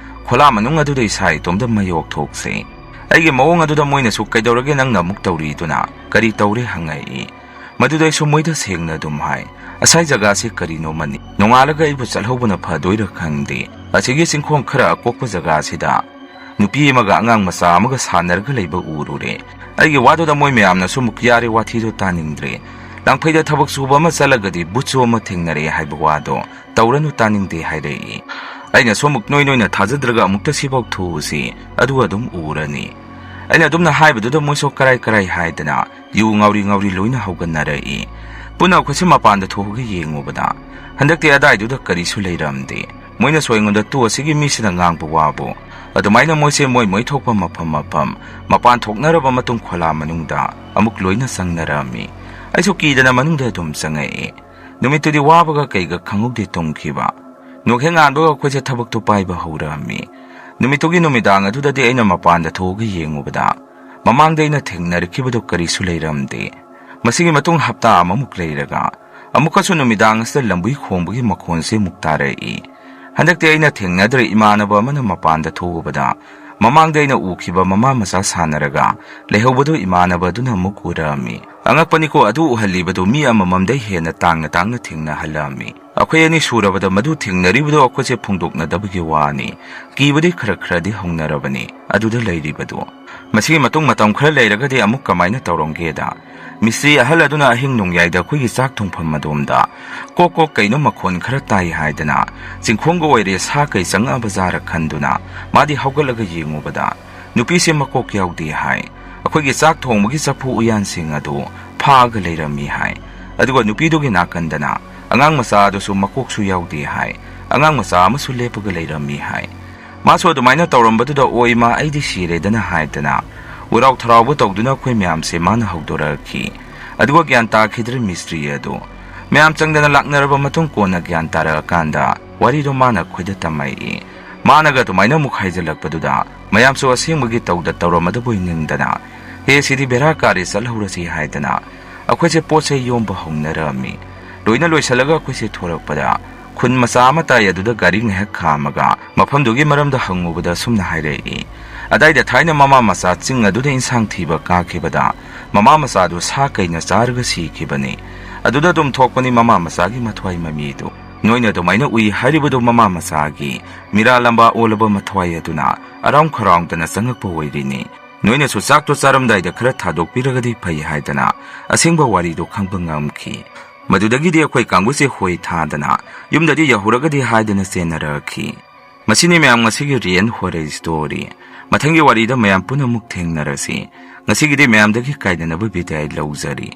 Speaker 2: ꯈꯣꯂꯥ ꯃꯅꯨꯡ ꯑꯗꯨꯗ ꯏꯁꯥ ꯏꯇꯣꯝꯗ ꯃꯌꯣꯛ ꯊꯣꯛꯁꯤ. ꯑꯩꯒꯤ ꯃꯑꯣꯡ ꯑꯗꯨꯗ ꯃꯣꯏꯅꯁꯨ ꯀꯩꯗꯧꯔꯒꯦ ꯅꯪꯅ ꯑꯃꯨꯛ ꯇꯧꯔꯤꯗꯨꯅ ꯀꯔꯤ ꯇꯧꯔꯦ ꯍꯪꯉꯛꯏ. ꯃꯗꯨꯗ ꯑꯩꯁꯨ ꯃꯣꯏꯗ ꯁꯦꯡꯅ ꯑꯗꯨꯝ ꯍꯥꯏ ꯑꯁꯥꯏ ꯖꯒꯥꯁꯤ ꯀꯔꯤꯅꯣꯃꯅꯤ. ꯅꯣꯡꯉꯥꯜꯂꯒ ꯑꯩꯕꯨ ꯆꯠꯍꯧꯕꯅ ꯐꯗꯣꯏꯔꯥ ꯈꯪꯗꯦ. ꯑꯁꯤꯒꯤ ꯆꯤꯡꯈꯣꯡ ꯈꯔ ꯑꯀꯣꯛꯄ ꯖꯒꯥꯁꯤꯗ ꯅꯨꯄꯤ ꯑꯃꯒ ꯑꯉꯥꯡ ꯃꯆꯥ ꯑꯃꯒ ꯁꯥꯟꯅꯔꯒ ꯂꯩꯕ ꯎꯔꯨꯔꯦ. ꯑꯩꯒꯤ ꯋꯥꯗꯨꯗ ꯃꯣꯏ ꯃꯌꯥꯝꯅꯁꯨ ꯑꯃꯨꯛ ꯌꯥꯔꯦ ꯋꯥꯊꯤꯗꯣ ꯇꯥꯅꯤꯡꯗ꯭ꯔꯦ. ꯂꯥꯡꯐꯩꯗ ꯊꯕꯛ ꯁꯨꯕ ꯑꯃ ꯆꯠꯂꯒꯗꯤ ꯕꯨꯠꯁꯨ ꯑꯃ ꯊꯦꯡꯅꯔꯦ ꯍꯥꯏꯕ ꯋꯥꯗꯣ ꯇꯧꯔꯅꯨ ꯇꯥꯅꯤꯡꯗꯦ ꯍꯥꯏꯔꯛꯏ. ꯑꯩꯅꯁꯨ ꯑꯃꯨꯛ ꯅꯣꯏꯅ ꯊꯥꯖꯗ꯭ꯔꯒ ꯑꯃꯨꯛꯇ ꯁꯤꯐꯥꯎ ꯊꯨꯎꯁꯤ ꯑꯗꯨꯒ ꯑꯗꯨꯝ ꯎꯔꯅꯤ. ꯑꯩꯅ ꯑꯗꯨꯝꯅ ꯍꯥꯏꯕꯗꯨꯗ ꯃꯣꯏꯁꯨ ꯀꯔꯥꯏ ꯍꯥꯏꯗꯅ ꯌꯨ ꯉꯥꯎꯔꯤ ꯂꯣꯏꯅ ꯍꯧꯒꯠꯅꯔꯛꯏ. ꯄꯨꯟꯅ ꯑꯩꯈꯣꯏꯁꯤ ꯃꯄꯥꯟꯗ ꯊꯣꯛꯑꯒ ꯌꯦꯡꯉꯨꯕꯗ ꯍꯟꯗꯛꯇꯤ ꯑꯗꯥꯏꯗꯨꯗ ꯀꯔꯤꯁꯨ ꯂꯩꯔꯝꯗꯦ. ꯃꯣꯏꯅꯁꯨ ꯑꯩꯉꯣꯟꯗ ꯇꯨ ꯑꯁꯤꯒꯤ ꯃꯤꯁꯤꯅ ꯉꯥꯡꯕ ꯋꯥꯕꯨ ꯑꯗꯨꯃꯥꯏꯅ ꯃꯣꯏꯁꯦ ꯃꯣꯏ ꯊꯣꯛꯄ ꯃꯐꯝ ꯃꯄꯥꯟ ꯊꯣꯛꯅꯔꯕ ꯃꯇꯨꯡ ꯈꯣꯂꯥ ꯃꯅꯨꯡꯗ ꯑꯃꯨꯛ ꯂꯣꯏꯅ ꯆꯪꯅꯔꯝꯃꯤ. ꯑꯩꯁꯨ ꯀꯤꯗꯅ ꯃꯅꯨꯡꯗ ꯑꯗꯨꯝ ꯆꯪꯉꯛꯏ. ꯅꯨꯃꯤꯠꯇꯨꯗꯤ ꯋꯥꯕꯒ ꯀꯩꯒ ꯈꯪꯍꯧꯗꯦ ꯇꯨꯝꯈꯤꯕ. ꯅꯣꯡꯍꯦꯛ ꯉꯥꯟꯕꯒ ꯑꯩꯈꯣꯏꯁꯦ ꯊꯕꯛꯇꯨ ꯄꯥꯏꯕ ꯍꯧꯔꯛꯑꯝꯃꯤ. ꯅꯨꯃꯤꯠꯇꯨꯒꯤ ꯅꯨꯃꯤꯗꯥꯡ ꯑꯗꯨꯗꯗꯤ ꯑꯩꯅ ꯃꯄꯥꯟꯗ ꯊꯣꯛꯑꯒ ꯌꯦꯡꯉꯨꯕꯗ ꯃꯃꯥꯡꯗ ꯑꯩꯅ ꯊꯦꯡꯅꯔꯛꯈꯤꯕꯗꯨ ꯀꯔꯤꯁꯨ ꯂꯩꯔꯝꯗꯦ. ꯃꯁꯤꯒꯤ ꯃꯇꯨꯡ ꯍꯞꯇꯥ ꯑꯃꯃꯨꯛ ꯂꯩꯔꯒ ꯑꯃꯨꯛꯀꯁꯨ ꯅꯨꯃꯤꯗꯥꯡ ꯑꯁꯤꯗ ꯂꯝꯕꯨꯏ ꯈꯣꯡꯕꯒꯤ ꯃꯈꯣꯟꯁꯦ ꯑꯃꯨꯛ ꯇꯥꯔꯛꯏ. ꯍꯟꯗꯛꯇꯤ ꯑꯩꯅ ꯊꯦꯡꯅꯗ꯭ꯔꯦ. ꯏꯃꯥꯟꯅꯕ ꯑꯃꯅ ꯃꯄꯥꯟꯗ ꯊꯣꯛꯎꯕꯗ ꯃꯃꯥꯡꯗ ꯑꯩꯅ ꯎꯈꯤꯕ ꯃꯃꯥ ꯃꯆꯥ ꯁꯥꯟꯅꯔꯒ ꯂꯩꯍꯧꯕꯗꯨ ꯏꯃꯥꯟꯅꯕ ꯑꯗꯨꯅ ꯑꯃꯨꯛ ꯎꯔꯛꯑꯝꯃꯤ. ꯑꯉꯛꯄꯅꯤꯀꯣ ꯑꯗꯨ ꯎꯍꯜꯂꯤꯕꯗꯨ ꯃꯤ ꯑꯃꯃꯝꯗꯩ ꯍꯦꯟꯅ ꯇꯥꯡꯅ ꯊꯦꯡꯅꯍꯜꯂꯛꯑꯝꯃꯤ. ꯑꯩꯈꯣꯏ ꯑꯅꯤ ꯁꯨꯔꯕꯗ ꯃꯗꯨ ꯊꯦꯡꯅꯔꯤꯕꯗꯨ ꯑꯩꯈꯣꯏꯁꯦ ꯐꯣꯡꯗꯣꯛꯅꯗꯕꯒꯤ ꯋꯥꯅꯤ. ꯀꯤꯕꯗꯤ ꯈꯔꯗꯤ ꯍꯧꯅꯔꯕꯅꯤ ꯑꯗꯨꯗ ꯂꯩꯔꯤꯕꯗꯨ. ꯃꯁꯤꯒꯤ ꯃꯇꯨꯡ ꯃꯇꯝ ꯈꯔ ꯂꯩꯔꯒꯗꯤ ꯑꯃꯨꯛ ꯀꯃꯥꯏꯅ ꯇꯧꯔꯝꯒꯦꯗ ꯃꯤꯁꯇ꯭ꯔꯤ ꯑꯍꯜ ꯑꯗꯨꯅ ꯑꯍꯤꯡ ꯅꯣꯡꯌꯥꯏꯗ ꯑꯩꯈꯣꯏꯒꯤ ꯆꯥꯛ ꯊꯣꯡꯐꯝ ꯑꯗꯣꯝꯗ ꯀꯣꯛ ꯀꯩꯅꯣ ꯃꯈꯣꯟ ꯈꯔ ꯇꯥꯏ ꯍꯥꯏꯗꯅ ꯆꯤꯡꯈꯣꯡꯒ ꯑꯣꯏꯔꯦ ꯁꯥ ꯀꯩ ꯆꯪꯉꯛꯑꯕ ꯖꯥꯔ ꯈꯟꯗꯨꯅ ꯃꯥꯗꯤ ꯍꯧꯒꯠꯂꯒ ꯌꯦꯡꯉꯨꯕꯗ ꯅꯨꯄꯤꯁꯦ ꯃꯀꯣꯛ ꯌꯥꯎꯗꯦ ꯍꯥꯏ. ꯑꯩꯈꯣꯏꯒꯤ ꯆꯥꯛ ꯊꯣꯡꯕꯒꯤ ꯆꯐꯨ ꯎꯌꯥꯟꯁꯤꯡ ꯑꯗꯨ ꯐꯥꯛꯑꯒ ꯂꯩꯔꯝꯃꯤ ꯍꯥꯏ. ꯑꯗꯨꯒ ꯅꯨꯄꯤꯗꯨꯒꯤ ꯅꯥꯀꯟꯗꯅ ꯑꯉꯥꯡ ꯃꯆꯥ ꯑꯗꯨꯁꯨ ꯃꯀꯣꯛꯁꯨ ꯌꯥꯎꯗꯦ ꯍꯥꯏ. ꯑꯉꯥꯡ ꯃꯆꯥ ꯑꯃꯁꯨ ꯂꯦꯞꯄꯒ ꯂꯩꯔꯝꯃꯤ ꯍꯥꯏ. ꯃꯥꯁꯨ ꯑꯗꯨꯃꯥꯏꯅ ꯇꯧꯔꯝꯕꯗꯨꯗ ꯑꯣꯏ ꯃꯥ ꯑꯩꯗꯤ ꯁꯤꯔꯦꯗꯅ ꯍꯥꯏꯗꯅ ꯎꯔꯥꯎ ꯊꯔꯥꯎꯕ ꯇꯧꯗꯨꯅ ꯑꯩꯈꯣꯏ ꯃꯌꯥꯝꯁꯦ ꯃꯥꯅ ꯍꯧꯗꯣꯔꯛꯈꯤ. ꯑꯗꯨꯒ ꯒ꯭ꯌꯥꯟ ꯇꯥꯈꯤꯗ꯭ꯔꯦ ꯃꯤꯁꯇ꯭ꯔꯤ ꯑꯗꯨ. ꯃꯌꯥꯝ ꯆꯪꯗꯅ ꯂꯥꯛꯅꯔꯕ ꯃꯇꯨꯡ ꯀꯣꯟꯅ ꯒ꯭ꯌꯥꯟ ꯇꯥꯔꯛꯑꯀꯥꯟꯗ ꯋꯥꯔꯤꯗꯣ ꯃꯥꯅ ꯑꯩꯈꯣꯏꯗ ꯇꯝꯃꯛꯏ. ꯃꯥꯅꯒ ꯑꯗꯨꯃꯥꯏꯅ ꯑꯃꯨꯛ ꯍꯥꯏꯖꯤꯜꯂꯛꯄꯗꯨꯗ ꯃꯌꯥꯝꯁꯨ ꯑꯁꯦꯡꯕꯒꯤ ꯇꯧꯔꯝꯃꯗꯕꯣꯏ ꯅꯤꯡꯗꯅ ꯍꯦ ꯁꯤꯗꯤ ꯕꯦꯔꯥ ꯀꯥꯔꯦ ꯆꯠꯍꯧꯔꯁꯤ ꯍꯥꯏꯗꯅ ꯑꯩꯈꯣꯏꯁꯦ ꯄꯣꯠ ꯆꯩ ꯌꯣꯝꯕ ꯍꯧꯅꯔꯝꯃꯤ. ꯂꯣꯏꯅ ꯂꯣꯏꯁꯤꯜꯂꯒ ꯑꯩꯈꯣꯏꯁꯦ ꯊꯣꯔꯛꯄꯗ ꯈꯨꯟ ꯃꯆꯥ ꯑꯃ ꯇꯥꯏ. ꯑꯗꯨꯗ ꯒꯥꯔꯤ ꯉꯥꯏꯍꯥꯛ ꯈꯥꯝꯃꯒ ꯃꯐꯝꯗꯨꯒꯤ ꯃꯔꯝꯗ ꯍꯪꯉꯨꯕꯗ ꯁꯨꯝꯅ ꯍꯥꯏꯔꯛꯏ. ꯑꯗꯥꯏꯗ ꯊꯥꯏꯅ ꯃꯃꯥ ꯃꯆꯥ ꯆꯤꯡ ꯑꯗꯨꯗ ꯏꯟꯁꯥꯡ ꯊꯤꯕ ꯀꯥꯈꯤꯕꯗ ꯃꯃꯥ ꯃꯆꯥꯗꯨ ꯁꯥ ꯀꯩꯅ ꯆꯥꯔꯒ ꯁꯤꯈꯤꯕꯅꯤ. ꯑꯗꯨꯗ ꯑꯗꯨꯝ ꯊꯣꯛꯄꯅꯤ ꯃꯃꯥ ꯃꯆꯥꯒꯤ ꯃꯊ꯭ꯋꯥꯏ ꯃꯃꯤꯗꯨ. ꯅꯣꯏꯅ ꯑꯗꯨꯃꯥꯏꯅ ꯎꯏ ꯍꯥꯏꯔꯤꯕꯗꯨ ꯃꯃꯥ ꯃꯆꯥꯒꯤ ꯃꯤꯔꯥ ꯂꯝꯕꯥ ꯑꯣꯜꯂꯕ ꯃꯊ꯭ꯋꯥꯏ ꯑꯗꯨꯅ ꯑꯔꯥꯎꯝ ꯈꯔꯥꯎꯝꯗꯅ ꯆꯪꯉꯛꯄ ꯑꯣꯏꯔꯤꯅꯤ. ꯅꯣꯏꯅꯁꯨ ꯆꯥꯛꯇꯣ ꯆꯥꯔꯝꯗꯥꯏꯗ ꯈꯔ ꯊꯥꯗꯣꯛꯄꯤꯔꯒꯗꯤ ꯐꯩ ꯍꯥꯏꯗꯅ ꯑꯁꯦꯡꯕ ꯋꯥꯔꯤꯗꯣ ꯈꯪꯕ ꯉꯝꯈꯤ. ꯃꯗꯨꯗꯒꯤꯗꯤ ꯑꯩꯈꯣꯏ ꯀꯥꯡꯕꯨꯁꯦ ꯍꯣꯏ ꯊꯥꯗꯅ ꯌꯨꯝꯗꯗꯤ ꯌꯧꯍꯧꯔꯒꯗꯤ ꯍꯥꯏꯗꯅ ꯆꯦꯟꯅꯔꯛꯈꯤ. ꯃꯁꯤꯅꯤ ꯃꯌꯥꯝ ꯉꯁꯤꯒꯤ ꯔꯤꯌꯦꯟ ꯍꯣꯔꯔ ꯁ꯭ꯇꯣꯔꯤ. ꯃꯊꯪꯒꯤ ꯋꯥꯔꯤꯗ ꯃꯌꯥꯝ ꯄꯨꯟꯅ ꯑꯃꯨꯛ ꯊꯦꯡꯅꯔꯁꯤ. ꯉꯁꯤꯒꯤꯗꯤ ꯃꯌꯥꯝꯗꯒꯤ ꯀꯥꯏꯗꯅꯕ ꯕꯤꯗꯥꯏ ꯂꯧꯖꯔꯤ.